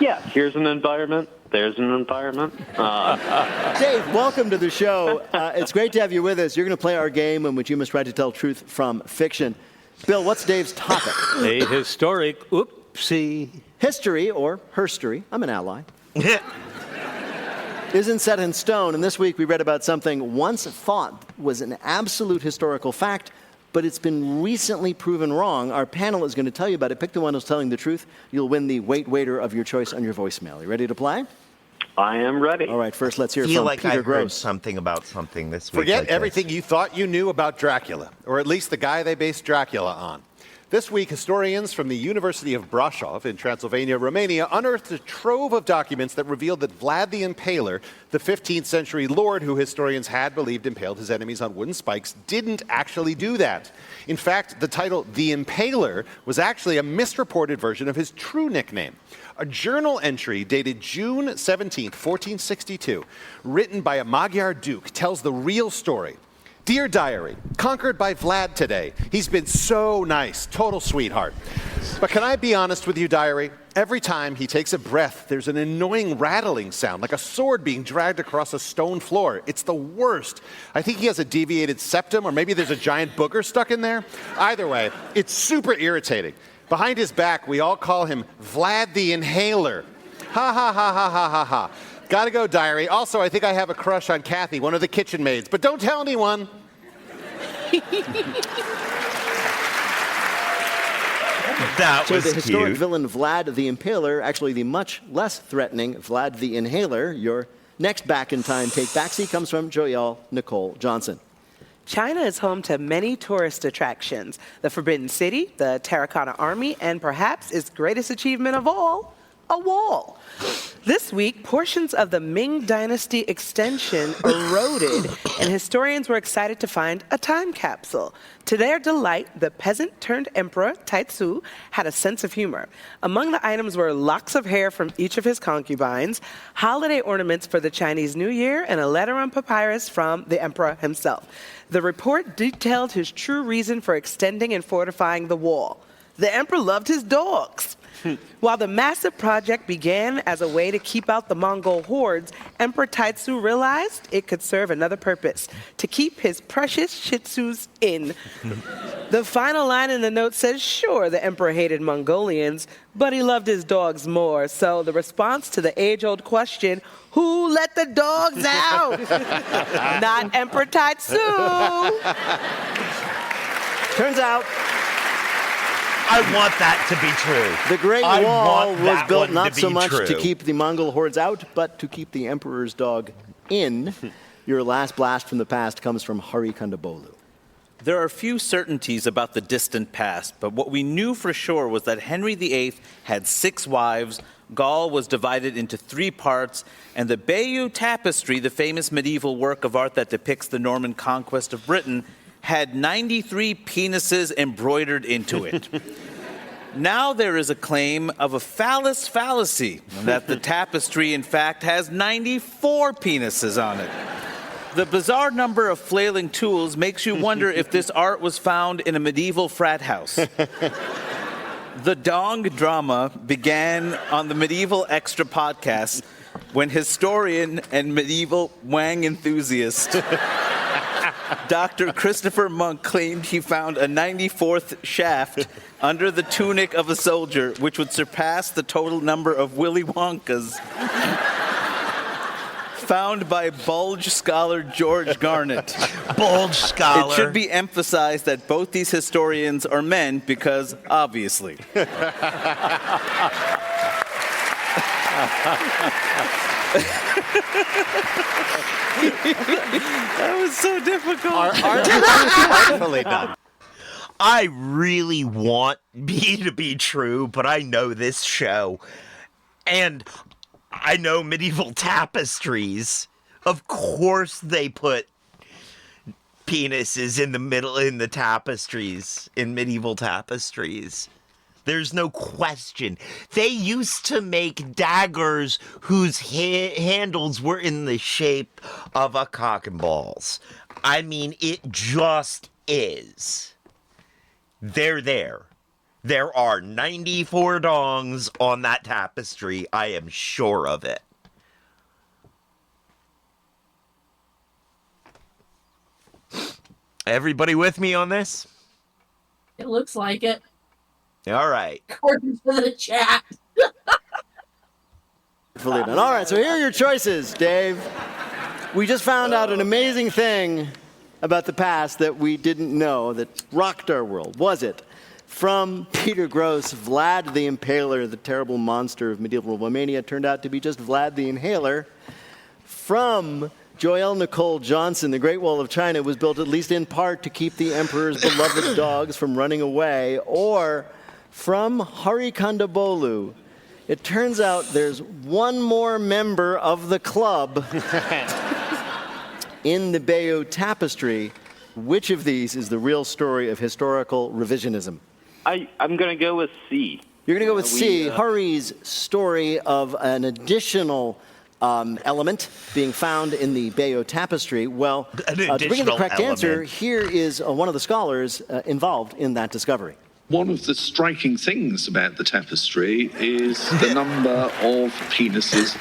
S12: Yeah, here's an environment. There's an environment.
S7: Dave, welcome to the show. It's great to have you with us. You're going to play our game in which you must try to tell truth from fiction. Bill, what's Dave's topic?
S6: A historic oopsie.
S7: History, or herstory, I'm an ally, isn't set in stone. And this week we read about something once thought was an absolute historical fact, but it's been recently proven wrong. Our panel is going to tell you about it. Pick the one who's telling the truth. You'll win the Wait Waiter of your choice on your voicemail. You ready to play?
S12: I am ready.
S7: All right, first let's hear
S1: feel
S7: from
S1: like
S7: Peter
S1: I
S7: Gross.
S1: heard something about something this week.
S10: Forget everything you thought you knew about Dracula, or at least the guy they based Dracula on. This week, historians from the University of Brasov in Transylvania, Romania, unearthed a trove of documents that revealed that Vlad the Impaler, the 15th century lord who historians had believed impaled his enemies on wooden spikes, didn't actually do that. In fact, the title The Impaler was actually a misreported version of his true nickname. A journal entry dated June 17, 1462, written by a Magyar duke, tells the real story. Dear Diary, conquered by Vlad today. He's been so nice, total sweetheart. But can I be honest with you, Diary? Every time he takes a breath, there's an annoying rattling sound, like a sword being dragged across a stone floor. It's the worst. I think he has a deviated septum, or maybe there's a giant booger stuck in there. Either way, it's super irritating. Behind his back, we all call him Vlad the Inhaler. Ha ha ha ha ha ha ha. Gotta go, Diary. Also, I think I have a crush on Kathy, one of the kitchen maids, but don't tell anyone.
S1: That was
S7: the historic
S1: cute.
S7: villain Vlad the Impaler, actually the much less threatening Vlad the Inhaler. Your next Back in Time Take Backseat comes from Joyelle Nicole Johnson.
S9: China is home to many tourist attractions. The Forbidden City, the Terracotta Army, and perhaps its greatest achievement of all, a wall. This week, portions of the Ming Dynasty extension eroded, and historians were excited to find a time capsule. To their delight, the peasant-turned-emperor, Taizu, had a sense of humor. Among the items were locks of hair from each of his concubines, holiday ornaments for the Chinese New Year, and a letter on papyrus from the emperor himself. The report detailed his true reason for extending and fortifying the wall. The emperor loved his dogs. While the massive project began as a way to keep out the Mongol hordes, Emperor Taizu realized it could serve another purpose, to keep his precious Shih Tzus in. The final line in the note says, sure, the emperor hated Mongolians, but he loved his dogs more. So the response to the age-old question, who let the dogs out? Not Emperor Taizu.
S7: Turns out,
S1: I want that to be true.
S7: the Great Wall was built not so much
S1: true.
S7: to keep the Mongol hordes out, but to keep the emperor's dog in. Your last blast from the past comes from Hari Kondabolu.
S11: There are few certainties about the distant past, but what we knew for sure was that Henry VIII had 6 wives, Gaul was divided into 3 parts, and the Bayeux Tapestry, the famous medieval work of art that depicts the Norman conquest of Britain, had 93 penises embroidered into it. Now there is a claim of a phallus fallacy, that the tapestry, in fact, has 94 penises on it. The bizarre number of flailing tools makes you wonder if this art was found in a medieval frat house. The Dong drama began on the Medieval Extra podcast when historian and medieval wang enthusiast Dr. Christopher Monk claimed he found a 94th shaft under the tunic of a soldier, which would surpass the total number of Willy Wonkas found by bulge scholar George Garnett.
S1: Bulge scholar.
S11: It should be emphasized that both these historians are men because, obviously. That was so difficult.
S10: Artfully done.
S1: I really want B to be true, but I know this show. And I know medieval tapestries. Of course they put penises in the middle in the tapestries, in medieval tapestries. There's no question. They used to make daggers whose handles were in the shape of a cock and balls. I mean, it just is. They're there. There are 94 dongs on that tapestry. I am sure of it. Everybody with me on this?
S2: It looks like it.
S1: All right.
S2: According to the chat.
S7: All right, so here are your choices, Dave. We just found out an amazing thing about the past that we didn't know that rocked our world. Was it from Peter Gross, Vlad the Impaler, the terrible monster of medieval Romania, turned out to be just Vlad the Inhaler? From Joelle Nicole Johnson, the Great Wall of China was built at least in part to keep the emperor's beloved dogs from running away? Or from Hari Kondabolu, it turns out there's one more member of the club in the Bayeux Tapestry. Which of these is the real story of historical revisionism?
S12: I'm going to go with C.
S7: You're going to go with C, Hari's story of an additional element being found in the Bayeux Tapestry. Well, to bring in the correct answer, here is one of the scholars involved in that discovery.
S13: One of the striking things about the tapestry is the number of penises.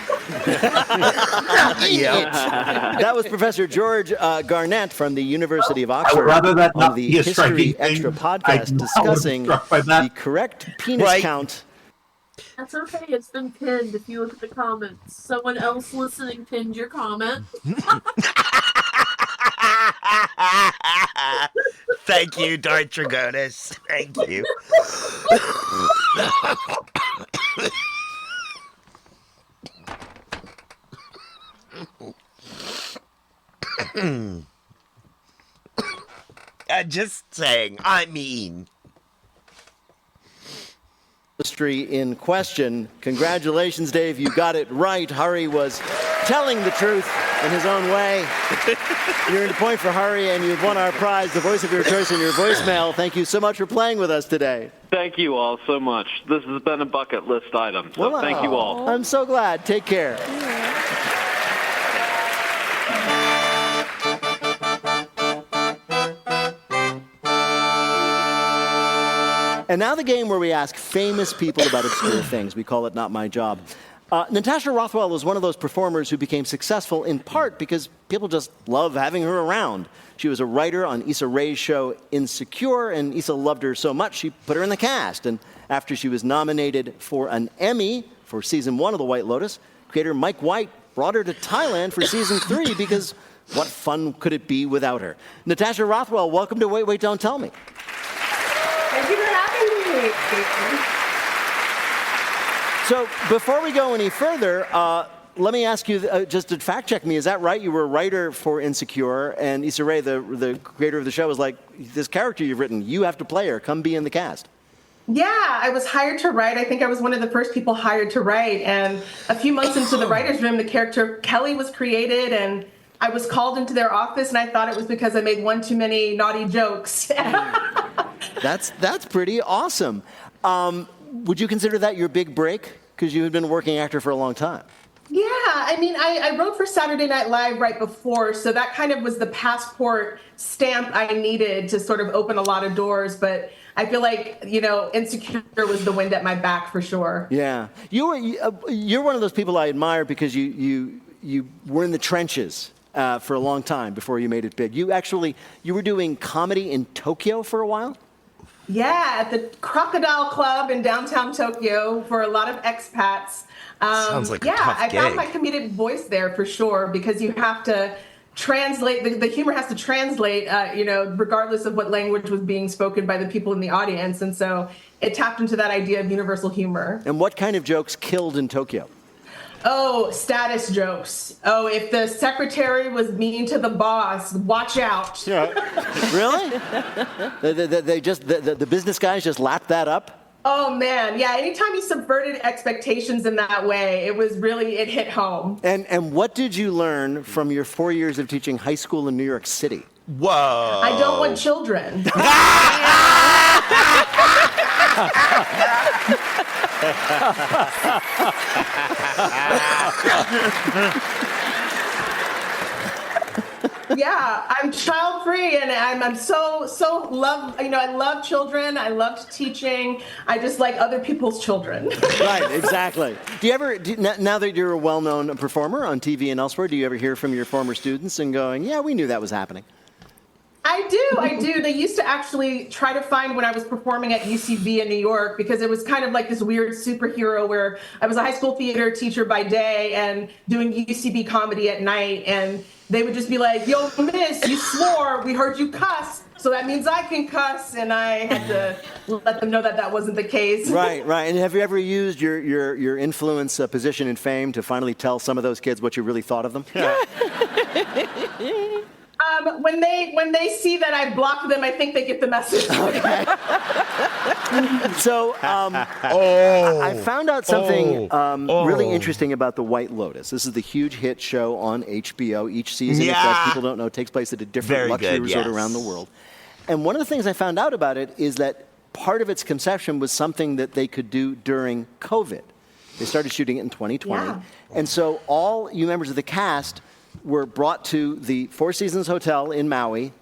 S7: That was Professor George Garnett from the University of Oxford
S3: rather that
S7: on the History Extra podcast discussing the correct penis count.
S2: That's okay. It's been pinned if you look at the comments. Someone else listening pinned your comment.
S1: Thank you, Darth Dragonis. Thank you. Just saying, I mean.
S7: History in question. Congratulations, Dave. You got it right. Hari was telling the truth in his own way. You earned a point for Hari, and you've won our prize, the voice of your choice in your voicemail. Thank you so much for playing with us today.
S12: Thank you all so much. This has been a bucket list item, so thank you all.
S7: I'm so glad. Take care. And now the game where we ask famous people about obscure things. We call it Not My Job. Natasha Rothwell was one of those performers who became successful in part because people just love having her around. She was a writer on Issa Rae's show Insecure, and Issa loved her so much she put her in the cast. And after she was nominated for an Emmy for season 1 of The White Lotus, creator Mike White brought her to Thailand for season 3 because what fun could it be without her? Natasha Rothwell, welcome to Wait, Wait, Don't Tell Me.
S14: Thank you for having me.
S7: So before we go any further, let me ask you, just to fact check me, is that right? You were a writer for Insecure, and Issa Rae, the creator of the show, was like, this character you've written, you have to play her. Come be in the cast.
S14: Yeah, I was hired to write. I think I was one of the first people hired to write. And a few months into the writer's room, the character Kelly was created, and I was called into their office, and I thought it was because I made one too many naughty jokes.
S7: That's pretty awesome. Would you consider that your big break? Because you had been a working actor for a long time.
S14: Yeah, I mean, I wrote for Saturday Night Live right before, so that kind of was the passport stamp I needed to sort of open a lot of doors. But I feel like, Insecure was the wind at my back for sure.
S7: Yeah, you're one of those people I admire because you were in the trenches for a long time before you made it big. You were doing comedy in Tokyo for a while?
S14: Yeah, at the Crocodile Club in downtown Tokyo for a lot of expats.
S1: Sounds like a tough
S14: I found
S1: gig.
S14: my comedic voice there for sure because you have to translate, the humor has to translate, regardless of what language was being spoken by the people in the audience. And so it tapped into that idea of universal humor.
S7: And what kind of jokes killed in Tokyo?
S14: Oh, status jokes. Oh, if the secretary was mean to the boss, watch out.
S7: Really? The business guys just lapped that up?
S14: Oh, man. Yeah, anytime you subverted expectations in that way, it hit home.
S7: And what did you learn from your 4 years of teaching high school in New York City?
S1: Whoa.
S14: I don't want children. Yeah, I'm child free, and I'm so love. I love children. I loved teaching. I just like other people's children.
S7: Right, exactly. Do you ever, now that you're a well-known performer on TV and elsewhere, do you ever hear from your former students and going, "Yeah, we knew that was happening"?
S14: I do. They used to actually try to find when I was performing at UCB in New York because it was kind of like this weird superhero where I was a high school theater teacher by day and doing UCB comedy at night. And they would just be like, "Yo, miss, you swore. We heard you cuss. So that means I can cuss." And I had to let them know that wasn't the case.
S7: Right. And have you ever used your influence, position, and fame to finally tell some of those kids what you really thought of them?
S14: When they see that I blocked them, I think they get the message.
S7: Okay. So I found out something really interesting about The White Lotus. This is the huge hit show on HBO. Each season, if people don't know, takes place at a different luxury resort around the world. And one of the things I found out about it is that part of its conception was something that they could do during COVID. They started shooting it in 2020. Yeah. And so all you members of the cast were brought to the Four Seasons Hotel in Maui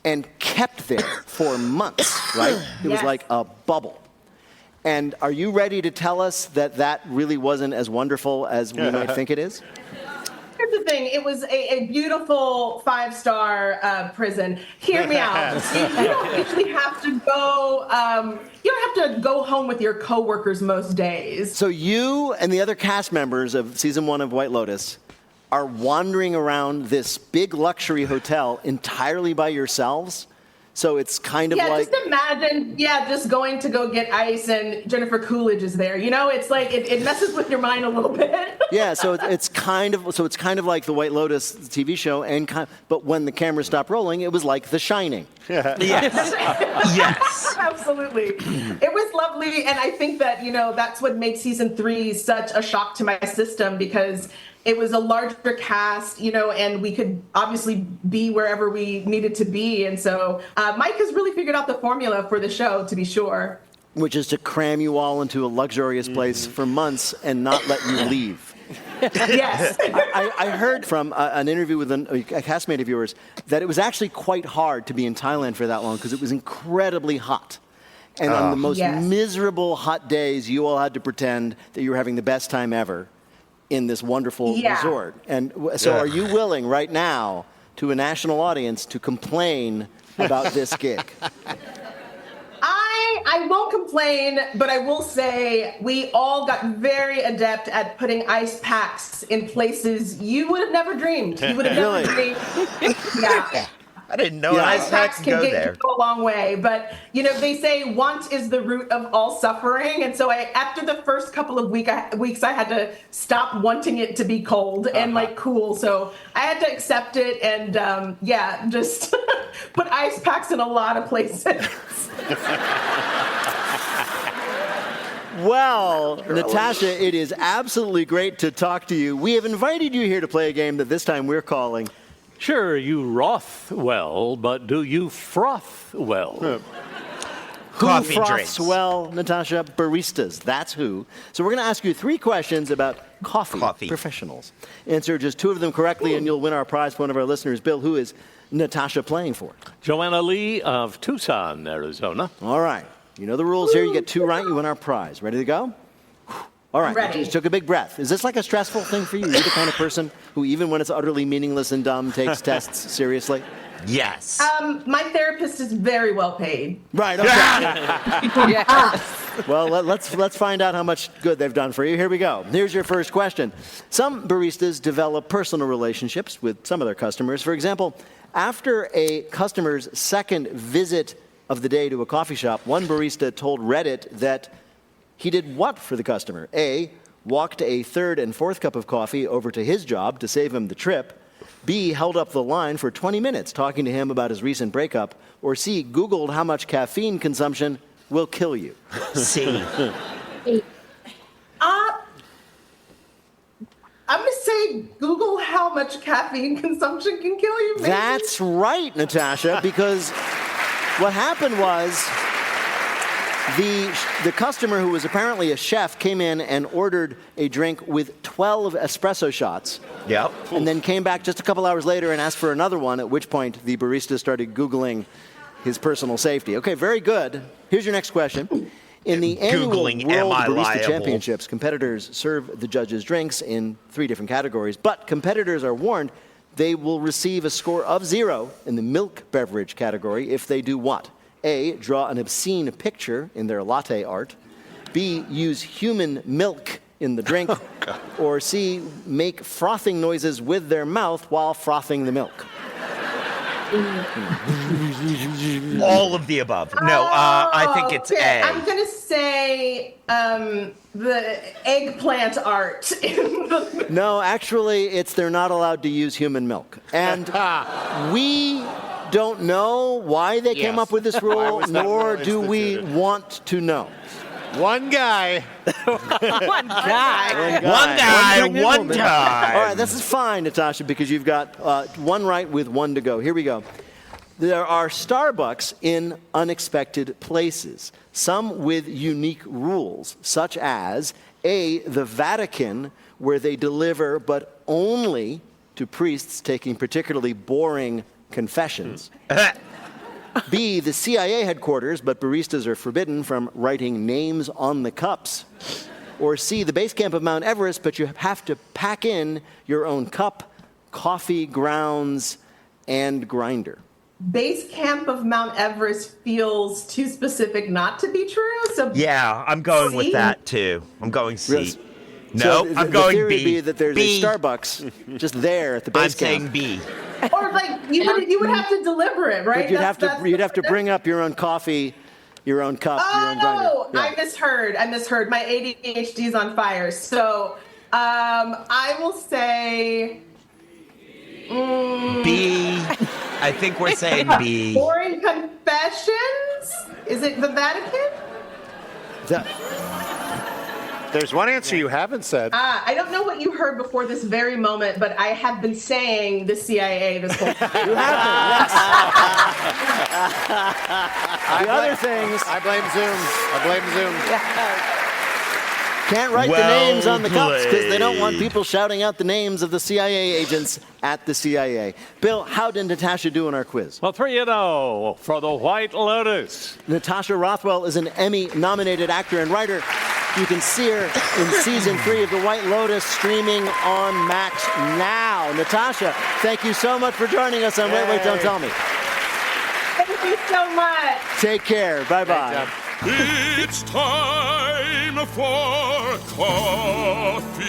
S7: and kept there for months, right? It was like a bubble. And are you ready to tell us that really wasn't as wonderful as we might think it is?
S14: Here's the thing. It was a beautiful 5-star prison. Hear me out. You don't usually have to go. You don't have to go home with your coworkers most days.
S7: So you and the other cast members of season 1 of White Lotus are wandering around this big luxury hotel entirely by yourselves. So it's kind of like...
S14: just imagine, just going to go get ice and Jennifer Coolidge is there. It's like, it messes with your mind a little bit.
S7: Yeah, so it's kind of like the White Lotus TV show, but when the camera stopped rolling, it was like The Shining.
S1: Yes. Yes.
S14: Absolutely. It was lovely, and I think that, that's what made season 3 such a shock to my system because it was a larger cast, and we could obviously be wherever we needed to be. And so Mike has really figured out the formula for the show, to be sure.
S7: Which is to cram you all into a luxurious place for months and not let you leave.
S14: Yes.
S7: I heard from an interview with a castmate of yours that it was actually quite hard to be in Thailand for that long because it was incredibly hot. And on the most miserable hot days, you all had to pretend that you were having the best time ever in this wonderful resort. And so are you willing right now to a national audience to complain about this gig?
S14: I won't complain, but I will say we all got very adept at putting ice packs in places you would have never dreamed. You would have never dreamed. Yeah.
S1: I didn't know
S14: ice packs
S1: can go there.
S14: can go a long way. But, they say want is the root of all suffering. And so after the first couple of weeks, I had to stop wanting it to be cold and cool. So I had to accept it and, just put ice packs in a lot of places.
S7: Well, Natasha, it is absolutely great to talk to you. We have invited you here to play a game that this time we're calling.
S6: Sure, you Rothwell, but do you froth well?
S1: Coffee
S7: Who froths
S1: drinks.
S7: well, Natasha? Baristas. That's who. So we're going to ask you 3 questions about coffee professionals. Answer just 2 of them correctly, and you'll win our prize for one of our listeners. Bill, who is Natasha playing for?
S6: Joanna Lee of Tucson, Arizona.
S7: All right. You know the rules here. You get 2 right, you win our prize. Ready to go? All right.
S14: Ready.
S7: You just took a big breath. Is this like a stressful thing for you? Are you the kind of person who, even when it's utterly meaningless and dumb, takes tests seriously?
S1: Yes.
S14: My therapist is very well paid.
S7: Right. Okay. Well, let's find out how much good they've done for you. Here we go. Here's your first question. Some baristas develop personal relationships with some of their customers. For example, after a customer's second visit of the day to a coffee shop, one barista told Reddit that he did what for the customer? A, walked a 3rd and 4th cup of coffee over to his job to save him the trip. B, held up the line for 20 minutes talking to him about his recent breakup. Or C, Googled how much caffeine consumption will kill you.
S1: C.
S14: I'm going to say Google how much caffeine consumption can kill you. Maybe?
S7: That's right, Natasha, because what happened was the customer, who was apparently a chef, came in and ordered a drink with 12 espresso shots.
S1: Yep.
S7: And then came back just a couple hours later and asked for another one, at which point the barista started Googling his personal safety. Okay, very good. Here's your next question. In the annual
S1: Googling,
S7: World
S1: am I
S7: Barista
S1: liable?
S7: Championships, competitors serve the judges drinks in 3 different categories, but competitors are warned they will receive a score of 0 in the milk beverage category if they do what? A, draw an obscene picture in their latte art. B, use human milk in the drink. Or C, make frothing noises with their mouth while frothing the milk.
S1: All of the above. No, I think it's
S14: okay.
S1: A.
S14: I'm going to say the eggplant art.
S7: No, actually, they're not allowed to use human milk. And we don't know why they came up with this rule, nor do we want to know.
S10: One guy.
S9: One guy.
S1: One time.
S7: All right, this is fine, Natasha, because you've got 1 right with 1 to go. Here we go. There are Starbucks in unexpected places, some with unique rules, such as A, the Vatican, where they deliver, but only to priests taking particularly boring confessions. B, the CIA headquarters, but baristas are forbidden from writing names on the cups. Or C, the base camp of Mount Everest, but you have to pack in your own cup, coffee grounds, and grinder.
S14: Base camp of Mount Everest feels too specific not to be true. So
S1: Yeah, I'm going
S14: C?
S1: with that too. I'm going C.
S7: Yes.
S1: No,
S7: So
S1: I'm
S7: the
S1: going
S7: theory
S1: B.
S7: would be that there's
S1: B.
S7: a Starbucks just there at the base
S1: I'm
S7: camp.
S1: saying B.
S14: or like you would have to deliver it, right?
S7: But you'd have to bring up your own coffee, your own cup, your own grinder.
S14: Oh, I misheard. My ADHD's on fire. So I will say
S1: B. I think we're saying B.
S14: Boring confessions? Is it the Vatican?
S10: There's one answer you haven't said.
S14: I don't know what you heard before this very moment, but I have been saying the CIA this whole time.
S7: You have to, yes. The other things.
S10: I blame Zoom.
S7: Can't write the names on the cups because they don't want people shouting out the names of the CIA agents at the CIA. Bill, how did Natasha do in our quiz?
S6: Well, 3-0 for the White Lotus.
S7: Natasha Rothwell is an Emmy-nominated actor and writer. You can see her in season 3 of The White Lotus, streaming on Max now. Natasha, thank you so much for joining us on Wait, Don't Tell Me.
S14: Thank you so much.
S7: Take care. Bye-bye.
S15: It's time for coffee.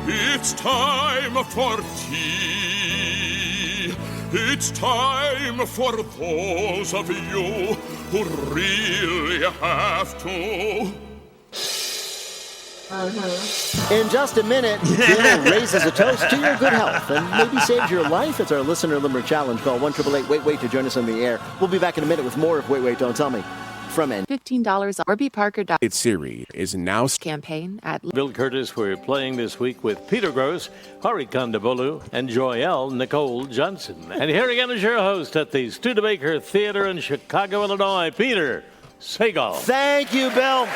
S15: It's time for tea. It's time for those of you who really have to.
S7: In just a minute, Bill raises a toast to your good health and maybe saves your life. It's our Listener Limerick Challenge. Call 1-888-WAIT-WAIT to join us on the air. We'll be back in a minute with more of Wait, Wait, Don't Tell Me from
S5: $15 Orby Parker.
S4: Its Siri is now
S5: campaign at
S6: Bill Curtis, we're playing this week with Peter Gross, Hari Kondabolu, and Joyelle Nicole Johnson. And here again is your host at the Studebaker Theater in Chicago, Illinois, Peter Sagal.
S7: Thank you, Bill.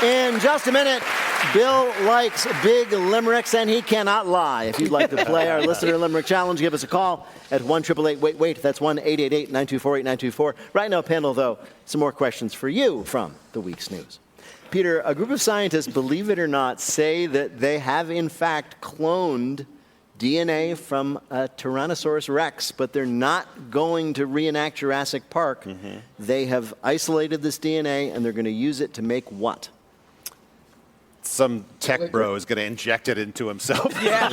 S7: In just a minute, Bill likes big limericks, and he cannot lie. If you'd like to play our Listener Limerick Challenge, give us a call at 1-888-WAIT-WAIT. That's 1-888-924-8924. Right now, panel, though, some more questions for you from the week's news. Peter, a group of scientists, believe it or not, say that they have, in fact, cloned DNA from a Tyrannosaurus Rex, but they're not going to reenact Jurassic Park. They have isolated this DNA, and they're going to use it to make what?
S10: Some tech bro is going to inject it into himself.
S7: Yeah.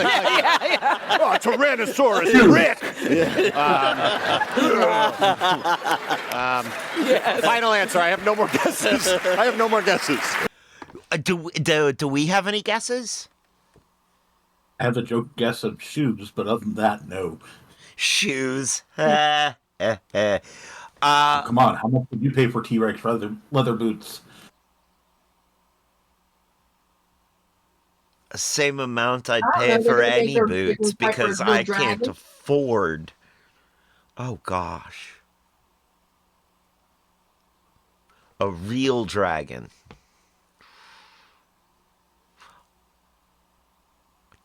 S10: Oh, Tyrannosaurus Rick! Final answer. I have no more guesses.
S1: Do we have any guesses?
S3: I have a joke guess of shoes, but other than that, no.
S1: Shoes.
S3: Come on, how much did you pay for T-Rex leather boots?
S1: Same amount I'd pay for any boots because I can't afford. Oh gosh. A real dragon.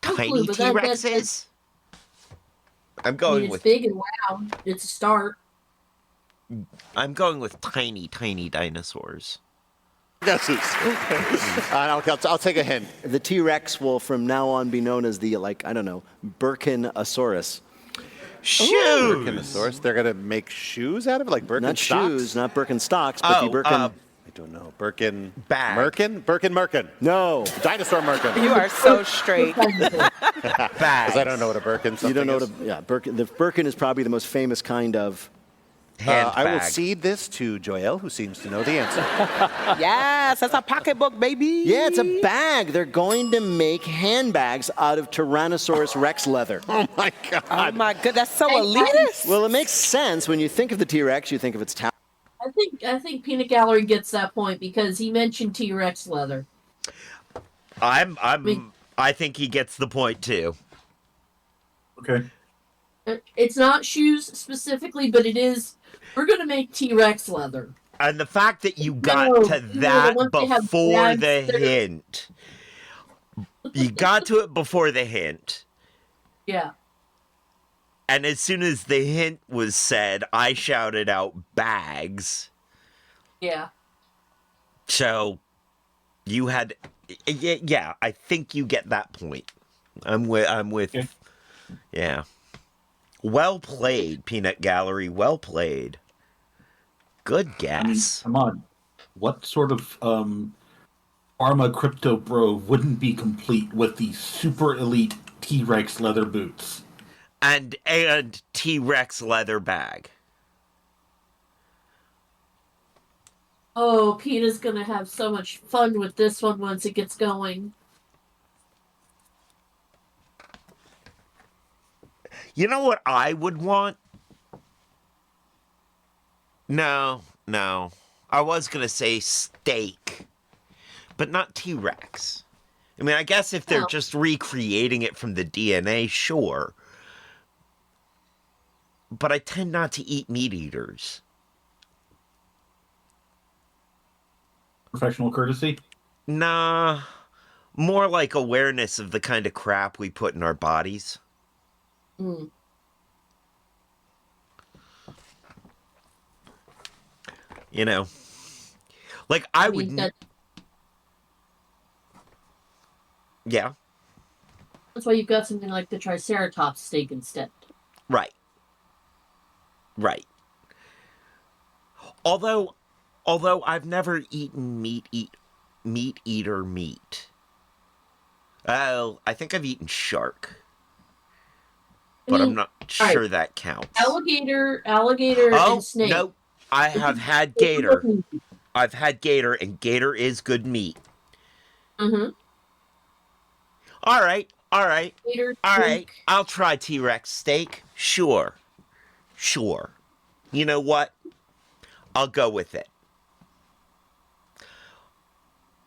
S1: Tiny T-Rexes? I'm going
S2: it's
S1: with
S2: big and loud. It's a start.
S1: I'm going with tiny dinosaurs.
S10: Guesses. I'll take a hint.
S7: The T-Rex will from now on be known as the, Birkinosaurus.
S1: Shoes!
S10: Birkinosaurus? They're going to make shoes out of it? Like Birkenstocks?
S7: Not shoes, not Birkenstocks, but the Birkin...
S10: I don't know. Birkin...
S1: Bag.
S10: Merkin?
S7: No.
S10: Dinosaur Merkin.
S9: You are so straight.
S1: Bags.
S10: Because I don't know what a Birkin
S7: You don't know
S10: is.
S7: what a... Yeah, Birkin. The Birkin is probably the most famous kind of...
S10: I will cede this to Joyelle, who seems to know the answer.
S9: Yes, that's a pocketbook, baby.
S7: Yeah, it's a bag. They're going to make handbags out of Tyrannosaurus Rex leather.
S10: Oh, my God.
S9: Oh, my God. That's so elitist.
S7: Well, it makes sense. When you think of the T-Rex, you think of its talent.
S2: I think Peanut Gallery gets that point because he mentioned T-Rex leather.
S1: I think he gets the point too.
S3: Okay.
S2: It's not shoes specifically, but it is. We're going to make T-Rex leather.
S1: And the fact that you got to that before the hint. You got to it before the hint.
S2: Yeah.
S1: And as soon as the hint was said, I shouted out bags.
S2: Yeah.
S1: So you had, yeah, I think you get that point. I'm with, yeah. Well played, Peanut Gallery. Well played. Good guess.
S3: Come on. What sort of pharma crypto bro wouldn't be complete with the super elite T-Rex leather boots?
S1: And T-Rex leather bag.
S2: Oh, Peter's going to have so much fun with this one once it gets going.
S1: You know what I would want? No. I was going to say steak, but not T-Rex. I mean, I guess if they're just recreating it from the DNA, sure. But I tend not to eat meat eaters.
S3: Professional courtesy?
S1: Nah. More like awareness of the kind of crap we put in our bodies.
S2: Mm.
S1: You know, like I would. Yeah.
S2: That's why you've got something like the Triceratops steak instead.
S1: Right. Although I've never eaten meat eater meat. Oh, I think I've eaten shark. but I'm not sure that counts.
S2: Alligator,
S1: Oh,
S2: and snake.
S1: no. I have had gator. I've had gator, and gator is good meat.
S2: Mm-hmm.
S1: All right.
S2: Gator,
S1: All right. I'll try T-Rex steak. Sure. You know what? I'll go with it.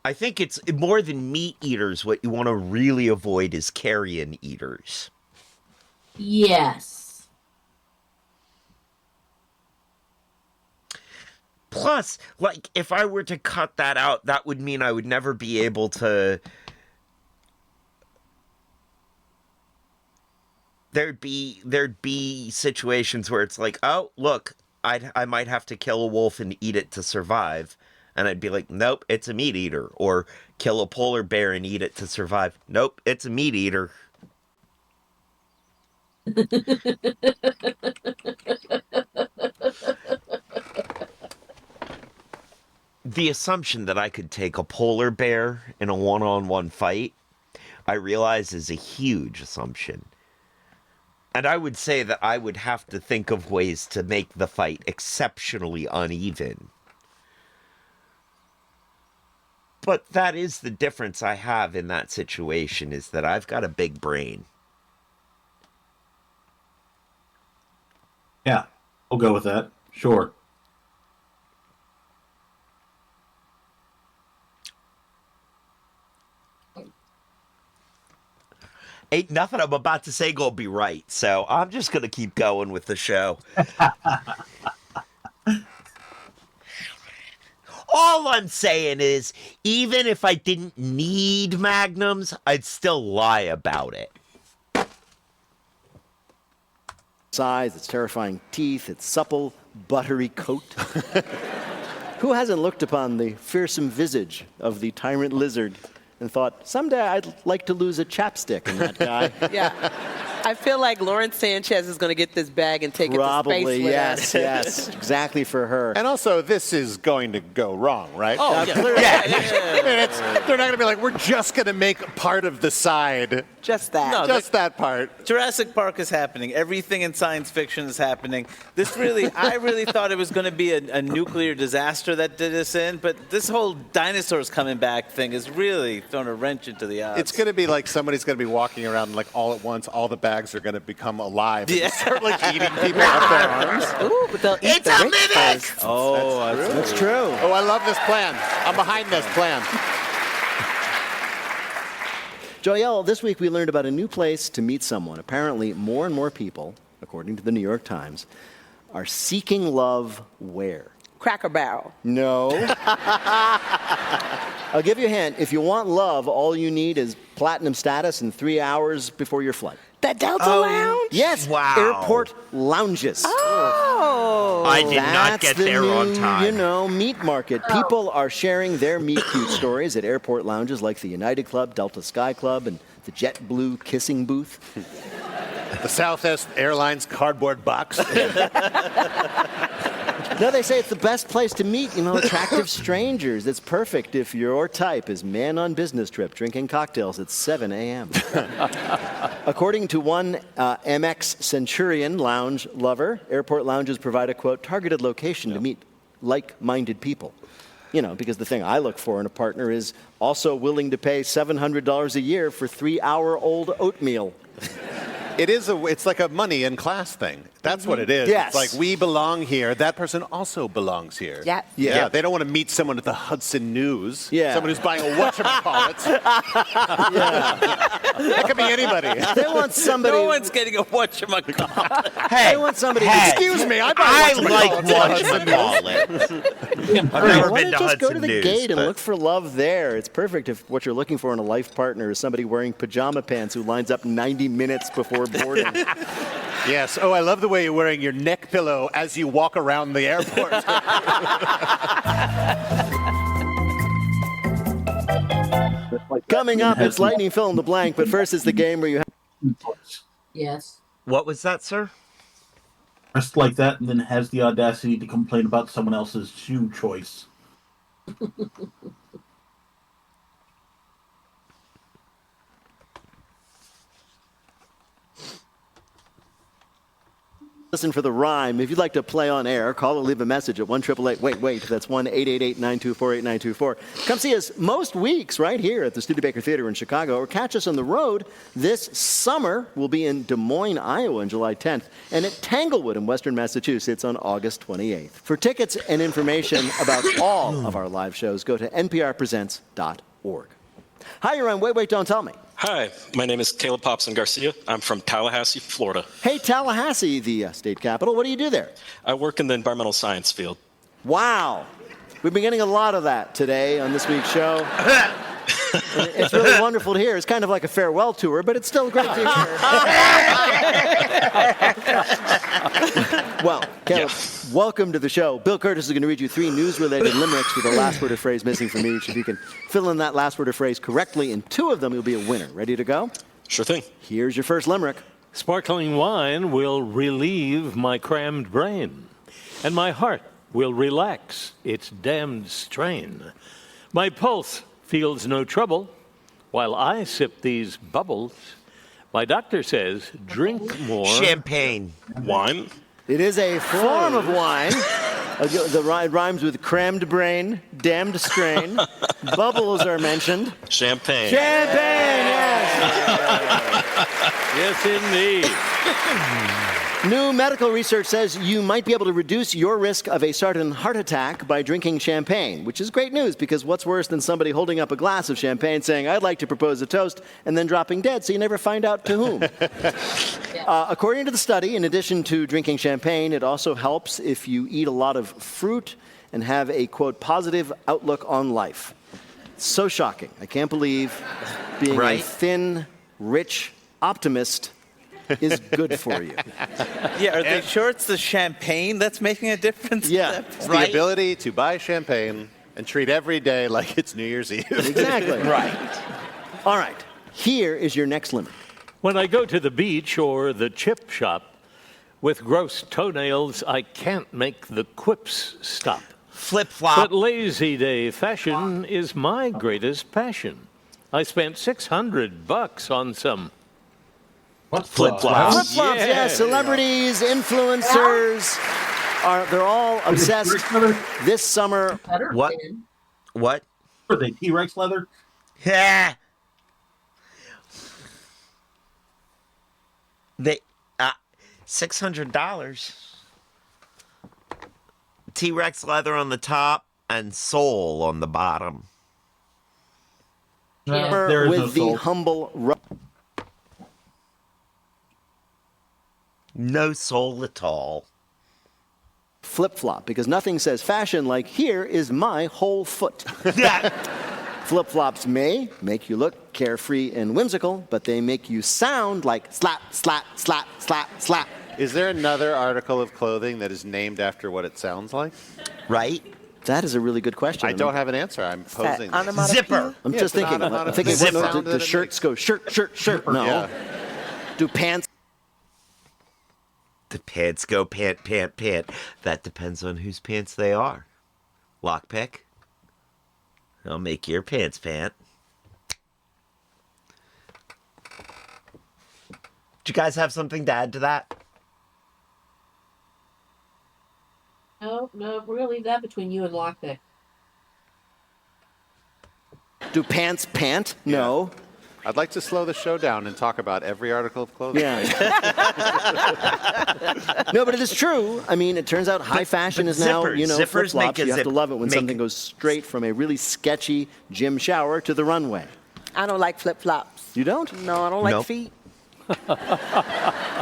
S1: I think it's more than meat eaters. What you want to really avoid is carrion eaters.
S2: Yes.
S1: Plus, like, if I were to cut that out, that would mean I would never be able to. There'd be situations where it's like, oh, look, I might have to kill a wolf and eat it to survive. And I'd be like, nope, it's a meat eater. Or kill a polar bear and eat it to survive. Nope, it's a meat eater. The assumption that I could take a polar bear in a one-on-one fight, I realize is a huge assumption. And I would say that I would have to think of ways to make the fight exceptionally uneven. But that is the difference I have in that situation, is that I've got a big brain.
S3: Yeah, I'll go with that. Sure.
S1: Ain't nothing I'm about to say gonna be right, so I'm just gonna keep going with the show. All I'm saying is, even if I didn't need magnums, I'd still lie about it.
S7: Size, its terrifying teeth, its supple, buttery coat. Who hasn't looked upon the fearsome visage of the tyrant lizard and thought, someday I'd like to lose a chapstick in that guy?
S9: Yeah. I feel like Lawrence Sanchez is going to get this bag and take it to space
S7: Probably,
S9: with
S7: yes,
S9: her.
S7: yes. Exactly for her.
S10: And also, this is going to go wrong, right?
S11: Oh, yeah.
S10: Clearly. They're not going to be like, we're just going to make part of the side.
S9: Just that.
S11: No,
S10: Just that part.
S11: Jurassic Park is happening. Everything in science fiction is happening. I really thought it was going to be a nuclear disaster that did us in, but this whole dinosaurs coming back thing is really throwing a wrench into the odds.
S10: It's going to be like somebody's going to be walking around and, like, all at once, all the bags are going to become alive. And start, like, eating people up their arms.
S9: Ooh, but they'll eat the rich first.
S11: Oh,
S7: That's true.
S10: Oh, I love this plan. I'm behind this plan.
S7: Joelle, this week we learned about a new place to meet someone. Apparently, more and more people, according to the New York Times, are seeking love where?
S9: Cracker Barrel.
S7: No. I'll give you a hint. If you want love, all you need is platinum status and 3 hours before your flight.
S9: The Delta Lounge?
S7: Yes.
S1: Wow.
S7: Airport lounges.
S9: Oh.
S1: I did not get there on time.
S7: You know, meat market. People are sharing their meet cute stories at airport lounges like the United Club, Delta Sky Club, and the JetBlue Kissing Booth.
S10: The Southwest Airlines cardboard box.
S7: No, they say it's the best place to meet, attractive strangers. It's perfect if your type is man on business trip drinking cocktails at 7 a.m. According to one MX Centurion lounge lover, airport lounges provide a, quote, targeted location to meet like-minded people. Because the thing I look for in a partner is also willing to pay $700 a year for 3-hour-old oatmeal.
S10: It's like a money and class thing. That's what it is.
S7: Yes.
S10: It's like, we belong here. That person also belongs here.
S9: Yeah.
S10: They don't want to meet someone at the Hudson News.
S7: Yeah.
S10: Someone who's buying a whatchamacallit. That could be anybody.
S7: They want somebody.
S11: No one's getting a whatchamacallit.
S1: Hey,
S7: They want somebody.
S10: Excuse me, I
S1: like
S10: whatchamacallit.
S1: I've never
S7: Why
S1: been
S7: don't
S1: to
S7: you just go to
S1: Hudson
S7: the
S1: News,
S7: gate and
S1: but-
S7: look for love there? It's perfect if what you're looking for in a life partner is somebody wearing pajama pants who lines up 90 minutes before boarding.
S10: Yes. Oh, I love the way you're wearing your neck pillow as you walk around the airport.
S7: Coming up, it's lightning fill in the blank, but first is the game where you have.
S2: Yes.
S1: What was that, sir?
S3: Dressed like that and then has the audacity to complain about someone else's shoe choice.
S7: Listen for the rhyme. If you'd like to play on air, call or leave a message at 1-888-WAIT-WAIT. That's 1-888-924-8924. Come see us most weeks right here at the Studebaker Theater in Chicago, or catch us on the road this summer. We'll be in Des Moines, Iowa on July 10th, and at Tanglewood in Western Massachusetts on August 28th. For tickets and information about all of our live shows, go to nprpresents.org. Hi, you're on Wait, Wait, Don't Tell Me.
S16: Hi, my name is Caleb Popson Garcia. I'm from Tallahassee, Florida.
S7: Hey, Tallahassee, the state capital. What do you do there?
S16: I work in the environmental science field.
S7: Wow. We've been getting a lot of that today on this week's show. It's really wonderful to hear. It's kind of like a farewell tour, but it's still great to hear. Well, Caleb, welcome to the show. Bill Curtis is going to read you 3 news-related limericks with a last word or phrase missing from each. If you can fill in that last word or phrase correctly in 2 of them, you'll be a winner. Ready to go?
S16: Sure thing.
S7: Here's your first limerick.
S6: Sparkling wine will relieve my crammed brain, and my heart will relax its damned strain. My pulse feels no trouble while I sip these bubbles. My doctor says drink more
S1: champagne.
S16: Wine?
S7: It is a form of wine. It rhymes with crammed brain, damned strain. Bubbles are mentioned.
S16: Champagne.
S7: Champagne, yes.
S6: Yes, indeed.
S7: New medical research says you might be able to reduce your risk of a sudden heart attack by drinking champagne, which is great news, because what's worse than somebody holding up a glass of champagne saying, I'd like to propose a toast, and then dropping dead so you never find out to whom? According to the study, in addition to drinking champagne, it also helps if you eat a lot of fruit and have a, quote, positive outlook on life. So shocking. I can't believe being a thin, rich optimist is good for you.
S11: Yeah, are they sure it's the champagne that's making a difference?
S7: Yeah.
S10: It's the ability to buy champagne and treat every day like it's New Year's Eve.
S7: Exactly. Right. All right. Here is your next limit.
S6: When I go to the beach or the chip shop with gross toenails, I can't make the quips stop.
S1: Flip-flop.
S6: But lazy day fashion is my greatest passion. I spent $600 on some
S1: flip-flops.
S7: Flip-flops, yeah. Celebrities, influencers, they're all obsessed this summer.
S1: What? What?
S3: Are they T-Rex leather?
S1: Yeah. They $600. T-Rex leather on the top and sole on the bottom.
S7: Yeah. With the humble.
S1: No sole at all.
S7: Flip-flop, because nothing says fashion like, here is my whole foot. Flip-flops may make you look carefree and whimsical, but they make you sound like slap, slap, slap, slap, slap.
S10: Is there another article of clothing that is named after what it sounds like?
S1: Right?
S7: That is a really good question.
S10: I don't have an answer. I'm posing.
S1: Zipper.
S7: I'm just thinking. I'm thinking, the shirts go shirt, shirt, shirt. No.
S10: Yeah.
S7: Do pants?
S1: The pants go pant, pant, pant. That depends on whose pants they are. Lockpick. I'll make your pants pant. Do you guys have something to add to that?
S2: No, we're gonna leave that between you and Lockpick.
S7: Do pants pant? No.
S10: I'd like to slow the show down and talk about every article of clothing.
S7: Yeah. No, but it is true. I mean, it turns out high fashion is now,
S1: zippers
S7: flip-flops. You have to love it when something goes straight from a really sketchy gym shower to the runway.
S9: I don't like flip-flops.
S7: You don't?
S9: No, I don't like feet.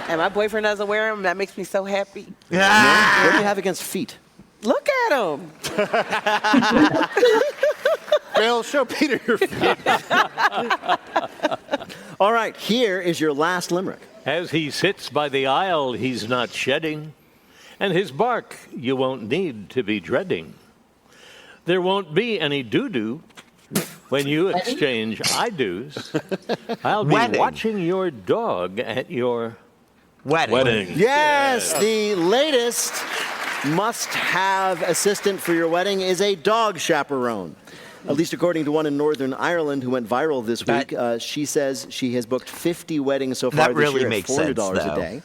S9: And my boyfriend doesn't wear them. That makes me so happy.
S7: Yeah. What do you have against feet?
S9: Look at them.
S10: Bill, show Peter your feet.
S7: All right, here is your last limerick.
S6: As he sits by the aisle, he's not shedding, and his bark you won't need to be dreading. There won't be any doo-doo when you exchange I-do's. I'll be watching your dog at your wedding.
S7: Yes, the latest must-have assistant for your wedding is a dog chaperone. At least according to one in Northern Ireland who went viral this week. She says she has booked 50 weddings so far
S1: That
S7: this
S1: really
S7: year
S1: makes
S7: at $400
S1: sense,
S7: a
S1: though.
S7: day.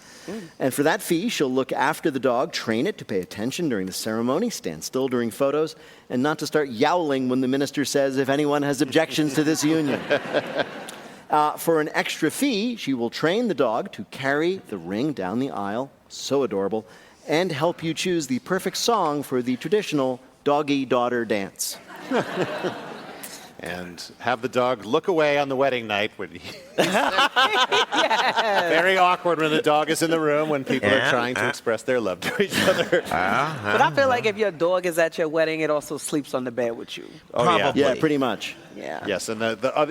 S7: And for that fee, she'll look after the dog, train it to pay attention during the ceremony, stand still during photos, and not to start yowling when the minister says if anyone has objections to this union. For an extra fee, she will train the dog to carry the ring down the aisle, so adorable, and help you choose the perfect song for the traditional doggy-daughter dance.
S10: And have the dog look away on the wedding night when very awkward when the dog is in the room when people are trying to express their love to each other.
S9: But I feel like if your dog is at your wedding, it also sleeps on the bed with you.
S10: Oh,
S7: Probably. Yeah, pretty much.
S9: Yeah.
S10: Yes, and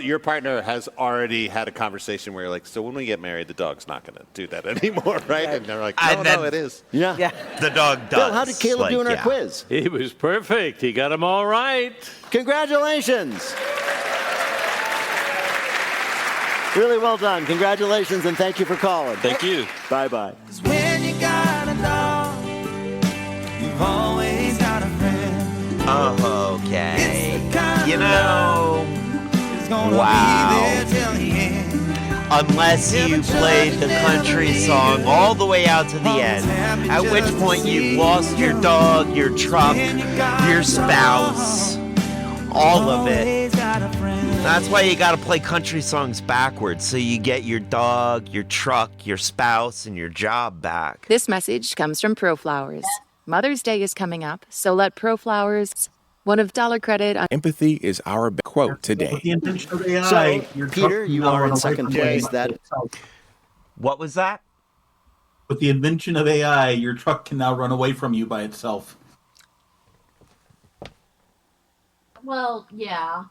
S10: your partner has already had a conversation where you're like, so when we get married, the dog's not going to do that anymore, right? And they're like, no, it is.
S7: Yeah.
S1: The dog does.
S7: Bill, how did Caleb do in our quiz?
S6: He was perfect. He got them all right.
S7: Congratulations. Really well done. Congratulations, and thank you for calling.
S16: Thank you.
S7: Bye-bye.
S17: When you got a dog, you've always got a friend.
S1: Oh, okay.
S17: Kind
S1: You
S17: of
S1: know,
S17: it's gonna
S1: wow.
S17: be there till the end.
S1: Unless you played the country song all the way out to the end, at which point you've lost your dog, your truck, your spouse, all of it. That's why you gotta play country songs backwards, so you get your dog, your truck, your spouse, and your job back.
S5: This message comes from ProFlowers. Mother's Day is coming up, so let ProFlowers, one of dollar credit on
S4: Empathy is our quote today.
S3: The invention of AI,
S7: So,
S3: your
S7: Peter,
S3: truck
S7: you
S3: can now
S7: are
S3: run
S7: in
S3: away
S7: second
S3: from you
S7: place.
S3: by
S7: That
S3: itself.
S1: What was that?
S3: With the invention of AI, your truck can now run away from you by itself.
S2: Well, yeah.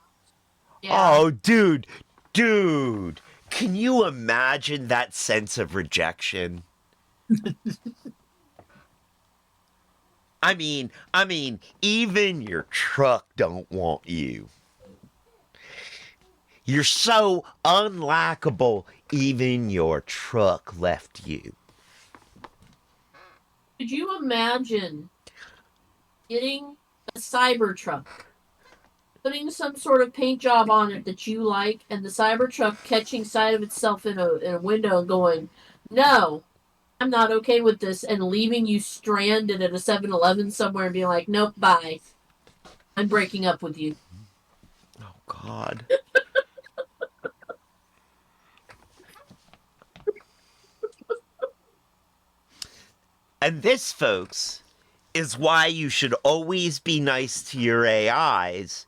S1: Oh, dude, can you imagine that sense of rejection? I mean, even your truck don't want you. You're so unlikable, even your truck left you.
S2: Could you imagine getting a Cybertruck, putting some sort of paint job on it that you like, and the Cybertruck catching sight of itself in a window and going, no, I'm not okay with this, and leaving you stranded at a 7-Eleven somewhere and being like, nope, bye. I'm breaking up with you.
S1: Oh, God. And this, folks, is why you should always be nice to your AIs,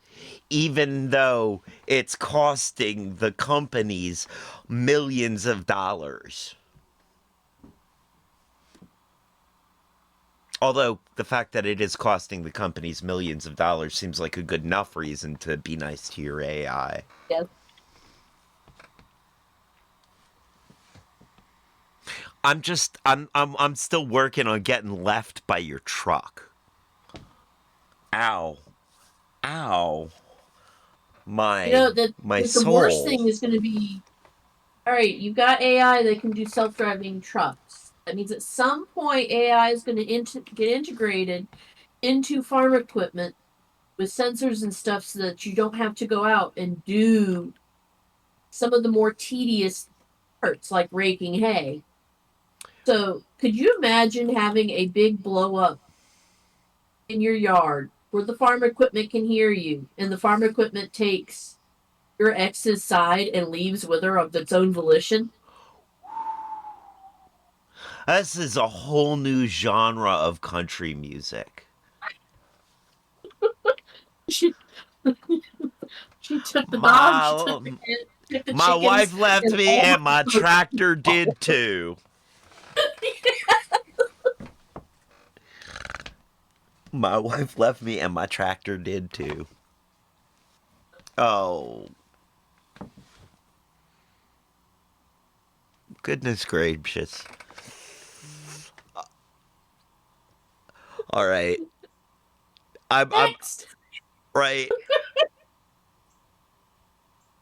S1: even though it's costing the companies millions of dollars. Although the fact that it is costing the companies millions of dollars seems like a good enough reason to be nice to your AI.
S2: Yes.
S1: I'm still working on getting left by your truck. Ow. My
S2: the
S1: soul.
S2: worst thing is going to be, all right, you've got AI that can do self-driving trucks. That means at some point AI is going to get integrated into farm equipment with sensors and stuff so that you don't have to go out and do some of the more tedious parts like raking hay. So could you imagine having a big blow up in your yard where the farm equipment can hear you and the farm equipment takes your ex's side and leaves with her of its own volition?
S1: This is a whole new genre of country music.
S2: She took the dog. Took the
S1: My
S2: chickens,
S1: wife left
S2: and
S1: me
S2: all
S1: and my tractor did too. My wife left me and my tractor did too. Oh. Goodness gracious. All right. I'm right.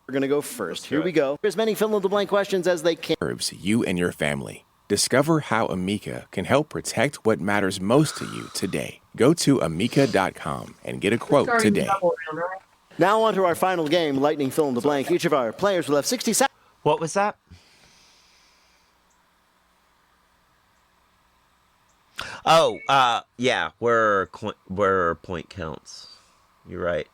S7: We're going to go first. Here we go. As many fill-in-the-blank questions as they can.
S4: Serves you and your family. Discover how Amica can help protect what matters most to you today. Go to amica.com and get a quote today.
S7: Now on to our final game, Lightning Fill in the Blank. Each of our players will have 60 seconds.
S1: What was that? Oh, yeah, where point counts. You're right.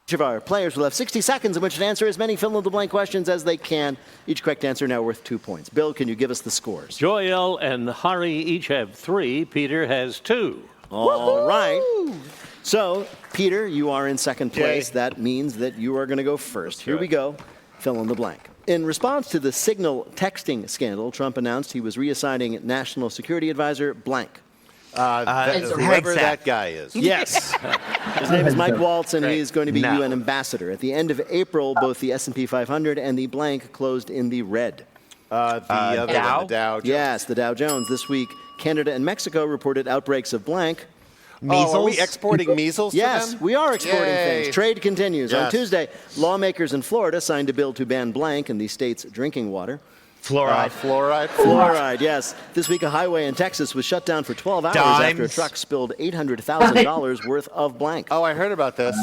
S7: Each of our players will have 60 seconds in which to answer as many fill-in-the-blank questions as they can. Each correct answer now worth 2 points. Bill, can you give us the scores?
S6: Joyelle and Hari each have 3. Peter has 2.
S7: All right. So, Peter, you are in second place. That means that you are going to go first. Here we go. Fill in the blank. In response to the Signal texting scandal, Trump announced he was reassigning National Security Advisor blank.
S10: Whoever that guy is.
S7: Yes. His name is Mike Waltz, and he's going to be UN ambassador. At the end of April, both the S&P 500 and the blank closed in the red.
S10: The Dow Jones.
S7: Yes, the Dow Jones. This week, Canada and Mexico reported outbreaks of blank.
S10: Measles? Are we exporting measles to
S7: Yes,
S10: them?
S7: we are exporting
S10: Yay.
S7: things. Trade continues.
S10: Yes.
S7: On Tuesday, lawmakers in Florida signed a bill to ban blank in the state's drinking water.
S1: Fluoride.
S7: Fluoride, yes. This week, a highway in Texas was shut down for 12 hours after a truck spilled $800,000 worth of blank.
S10: Oh, I heard about this.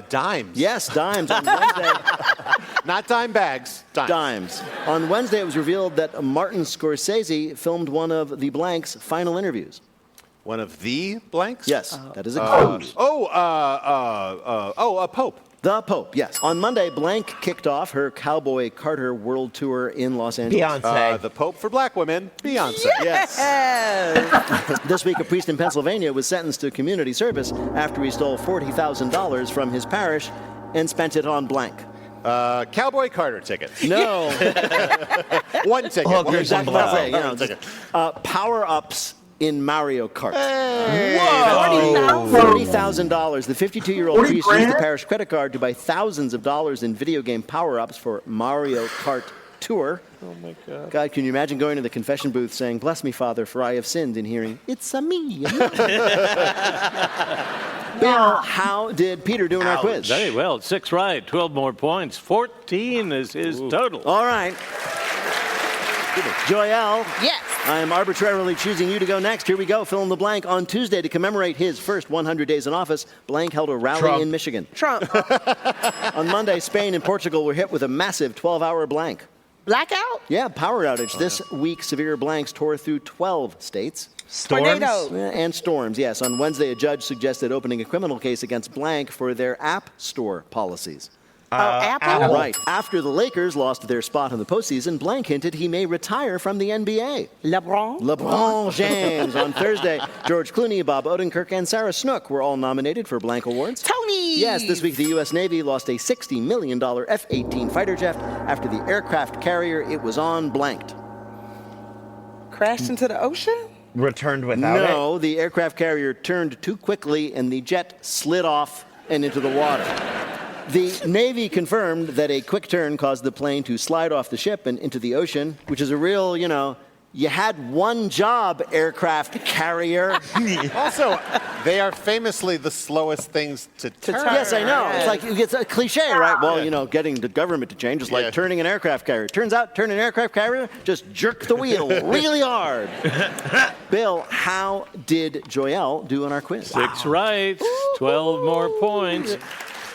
S10: Dimes.
S7: Yes, dimes. On Wednesday.
S10: Not dime bags.
S7: Dimes. On Wednesday, it was revealed that Martin Scorsese filmed one of the blank's final interviews.
S10: One of the blanks?
S7: Yes, that is a clue.
S10: A Pope.
S7: The Pope, yes. On Monday, blank kicked off her Cowboy Carter World Tour in Los Angeles.
S10: Beyonce. The Pope for black women, Beyonce.
S7: Yes. This week, a priest in Pennsylvania was sentenced to community service after he stole $40,000 from his parish and spent it on blank.
S10: Cowboy Carter tickets.
S7: No.
S10: One ticket.
S7: Oh, exactly what I say. Power-ups in Mario Kart.
S10: Hey.
S7: Whoa. $40,000. The 52-year-old priest used the parish credit card to buy thousands of dollars in video game power-ups for Mario Kart Tour.
S10: Oh, my God.
S7: God, can you imagine going to the confession booth saying, "Bless me, Father, for I have sinned," and hearing, "It's-a me." Bill, how did Peter do in our quiz?
S6: Very well. 6 right, 12 more points. 14 is his total.
S7: All right. Joyelle.
S9: Yes.
S7: I am arbitrarily choosing you to go next. Here we go. Fill in the blank. On Tuesday, to commemorate his first 100 days in office, blank held a rally in Michigan.
S9: Trump.
S7: On Monday, Spain and Portugal were hit with a massive 12-hour blank.
S9: Blackout?
S7: Yeah, power outage. This week, severe blanks tore through 12 states.
S9: Tornadoes.
S7: And storms, yes. On Wednesday, a judge suggested opening a criminal case against blank for their app store policies.
S9: Apple?
S7: Right. After the Lakers lost their spot in the postseason, blank hinted he may retire from the NBA. LeBron James. On Thursday, George Clooney, Bob Odenkirk, and Sarah Snook were all nominated for blank awards.
S9: Tony!
S7: Yes, this week the U.S. Navy lost a $60 million F-18 fighter jet after the aircraft carrier it was on blanked.
S9: Crashed into the ocean?
S1: Returned without it?
S7: No, the aircraft carrier turned too quickly and the jet slid off and into the water. The Navy confirmed that a quick turn caused the plane to slide off the ship and into the ocean, which is a real, you had one job, aircraft carrier.
S10: Also, they are famously the slowest things to turn.
S7: Yes, I know. It's like, it's a cliche, right? Well, getting the government to change is like turning an aircraft carrier. Turns out, turning an aircraft carrier, just jerk the wheel really hard. Bill, how did Joyelle do in our quiz?
S6: 6 right, 12 more points.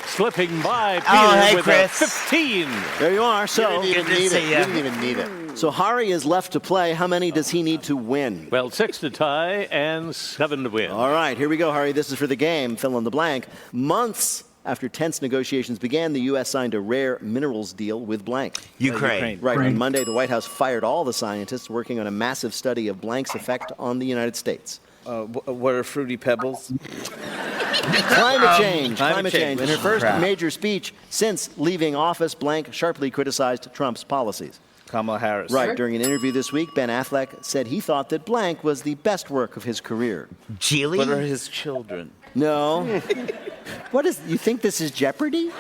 S6: Slipping by Peter with a 15.
S7: There you are. So
S10: You didn't even need it.
S7: So Hari is left to play. How many does he need to win?
S6: Well, 6 to tie and 7 to win.
S7: All right, here we go, Hari. This is for the game. Fill in the blank. Months after tense negotiations began, the U.S. signed a rare minerals deal with blank.
S1: Ukraine.
S7: Right. On Monday, the White House fired all the scientists working on a massive study of blank's effect on the United States.
S11: What are Fruity Pebbles?
S7: Climate change.
S11: Climate change.
S7: In her first major speech since leaving office, blank sharply criticized Trump's policies.
S11: Kamala Harris.
S7: Right. During an interview this week, Ben Affleck said he thought that blank was the best work of his career.
S1: Geely?
S11: What are his children?
S7: No. What is? You think this is Jeopardy?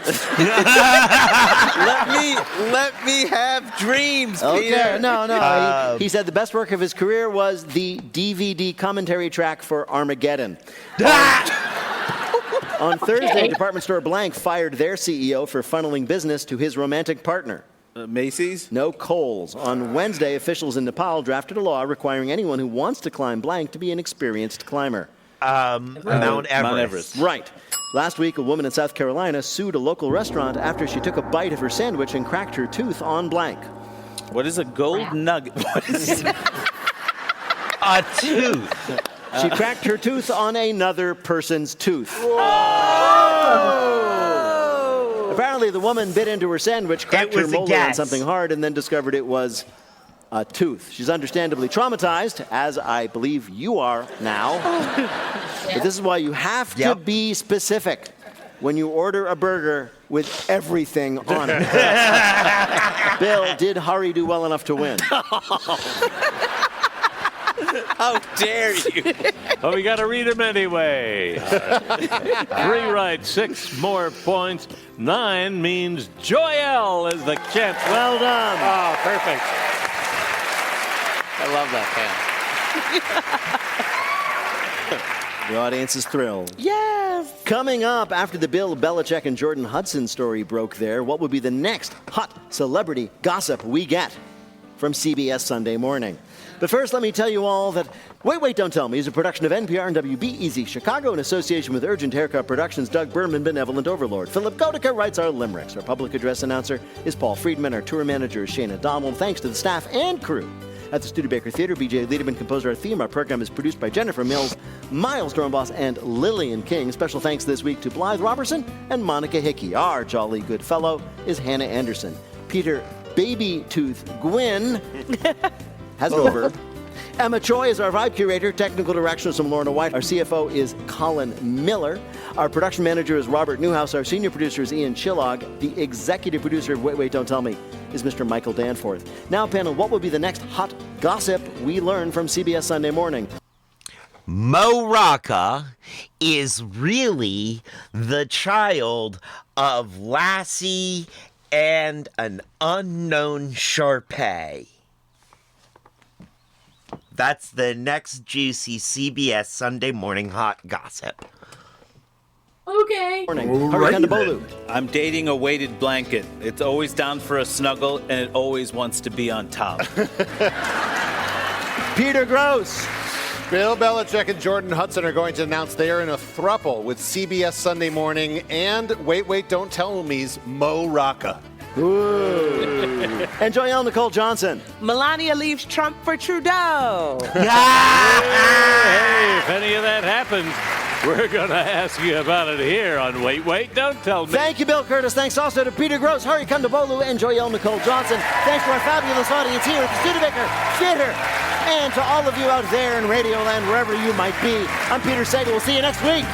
S11: Let me have dreams,
S7: Okay.
S11: Peter.
S7: No. He said the best work of his career was the DVD commentary track for Armageddon. On Thursday, department store blank fired their CEO for funneling business to his romantic partner.
S11: Macy's?
S7: No, Kohl's. On Wednesday, officials in Nepal drafted a law requiring anyone who wants to climb blank to be an experienced climber.
S1: Mount Everest.
S7: Right. Last week, a woman in South Carolina sued a local restaurant after she took a bite of her sandwich and cracked her tooth on blank.
S11: What is a gold nugget? What is
S1: a tooth?
S7: She cracked her tooth on another person's tooth.
S1: Whoa!
S7: Apparently, the woman bit into her sandwich, cracked her molar on something hard, and then discovered it was a tooth. She's understandably traumatized, as I believe you are now. But this is why you have to be specific when you order a burger with everything on it. Bill, did Hari do well enough to win?
S11: How dare you?
S6: Well, we got to read them anyway. 3 right, 6 more points. 9 means Joyelle is the champ.
S7: Well done.
S6: Oh, perfect.
S11: I love that
S7: pen. The audience is thrilled.
S9: Yes.
S7: Coming up after the Bill Belichick and Jordan Hudson story broke there, what would be the next hot celebrity gossip we get from CBS Sunday Morning? But first, let me tell you all that Wait, Don't Tell Me is a production of NPR and WBEZ Chicago in association with Urgent Haircut Productions' Doug Berman, Benevolent Overlord. Philip Gotica writes our limericks. Our public address announcer is Paul Friedman. Our tour manager is Shana Donald. Thanks to the staff and crew at the Studebaker Theater. BJ Liederman composed our theme. Our program is produced by Jennifer Mills, Miles Dornbos, and Lillian King. Special thanks this week to Blythe Robertson and Monica Hickey. Our jolly good fellow is Hannah Anderson. Peter Baby Tooth Gwynn has no verb. Emma Choi is our vibe curator. Technical direction is from Lorna White. Our CFO is Colin Miller. Our production manager is Robert Newhouse. Our senior producer is Ian Chillog. The executive producer of Wait, Don't Tell Me is Mr. Michael Danforth. Now, panel, what will be the next hot gossip we learn from CBS Sunday Morning?
S1: Mo Rocca is really the child of Lassie and an unknown Sharpay. That's the next juicy CBS Sunday Morning hot gossip.
S2: Okay.
S11: I'm dating a weighted blanket. It's always down for a snuggle, and it always wants to be on top.
S7: Peter Gross.
S10: Bill Belichick and Jordan Hudson are going to announce they are in a throuple with CBS Sunday Morning and Wait, Don't Tell Me's Mo Rocca.
S7: Ooh. And Joyelle Nicole Johnson.
S9: Melania leaves Trump for Trudeau.
S6: Hey, if any of that happens, we're going to ask you about it here on Wait, Don't Tell Me.
S7: Thank you, Bill Curtis. Thanks also to Peter Gross, Hari Kondabolu, and Joyelle Nicole Johnson. Thanks to our fabulous audience here at the Studebaker Theater. And to all of you out there in Radioland, wherever you might be. I'm Peter Sagal. We'll see you next week.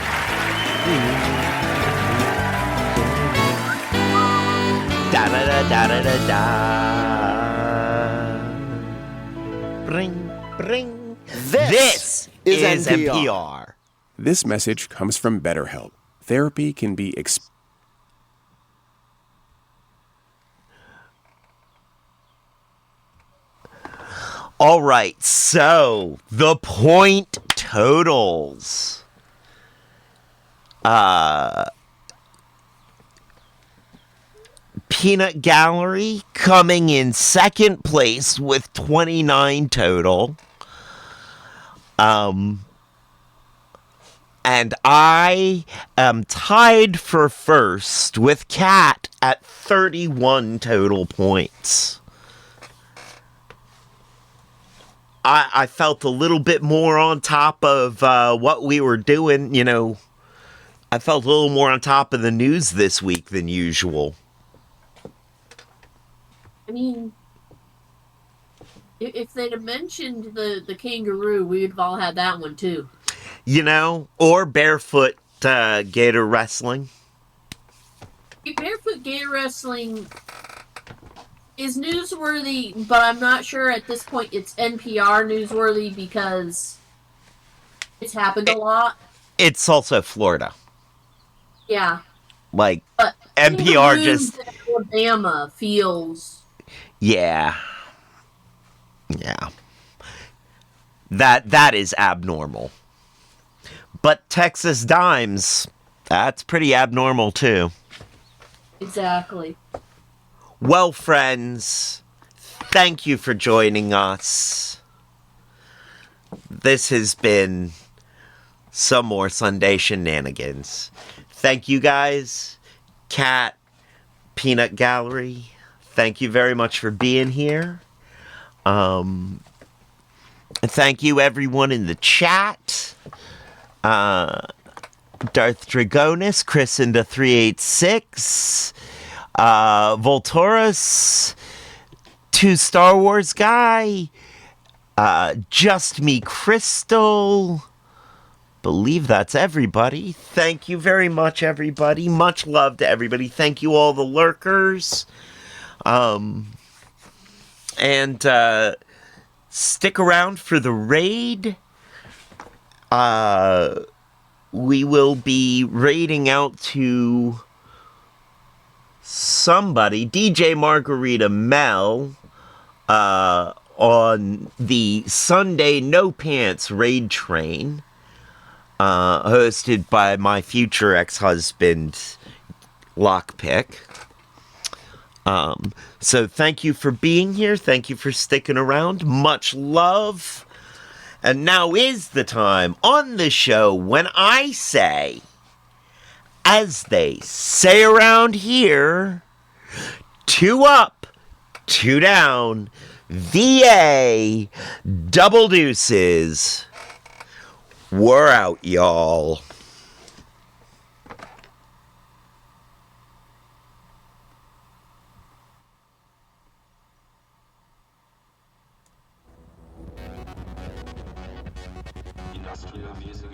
S1: Da da da da da da da. Bring, bring. This is NPR.
S4: This message comes from BetterHelp. Therapy can be
S1: All right, so the point totals. Peanut Gallery coming in second place with 29 total. And I am tied for first with Kat at 31 total points. I felt a little bit more on top of what we were doing, you know. I felt a little more on top of the news this week than usual.
S2: I mean, if they'd have mentioned the kangaroo, we would have all had that one too.
S1: You know, or barefoot gator wrestling.
S2: Barefoot gator wrestling is newsworthy, but I'm not sure at this point it's NPR newsworthy because it's happened a lot.
S1: It's also Florida.
S2: Yeah.
S1: Like,
S2: but
S1: NPR just...
S2: Alabama feels...
S1: Yeah. Yeah. That is abnormal. But Texas Dimes, that's pretty abnormal too.
S2: Exactly.
S1: Well, friends, thank you for joining us. This has been some more Sunday Shenanigans. Thank you guys. Cat, Peanut Gallery, thank you very much for being here. And thank you everyone in the chat. Darth Dragonis, Chris into 386, Volturus, 2 Star Wars Guy, Just Me Crystal. Believe that's everybody. Thank you very much, everybody. Much love to everybody. Thank you all the lurkers. And stick around for the raid. We will be raiding out to somebody, DJ Margarita Mel, on the Sunday No Pants raid train. Hosted by my future ex-husband, Lockpick. So thank you for being here. Thank you for sticking around. Much love. And now is the time on the show when I say, as they say around here, 2 up, 2 down, VA, double deuces. We're out, y'all.
S18: Industrial music.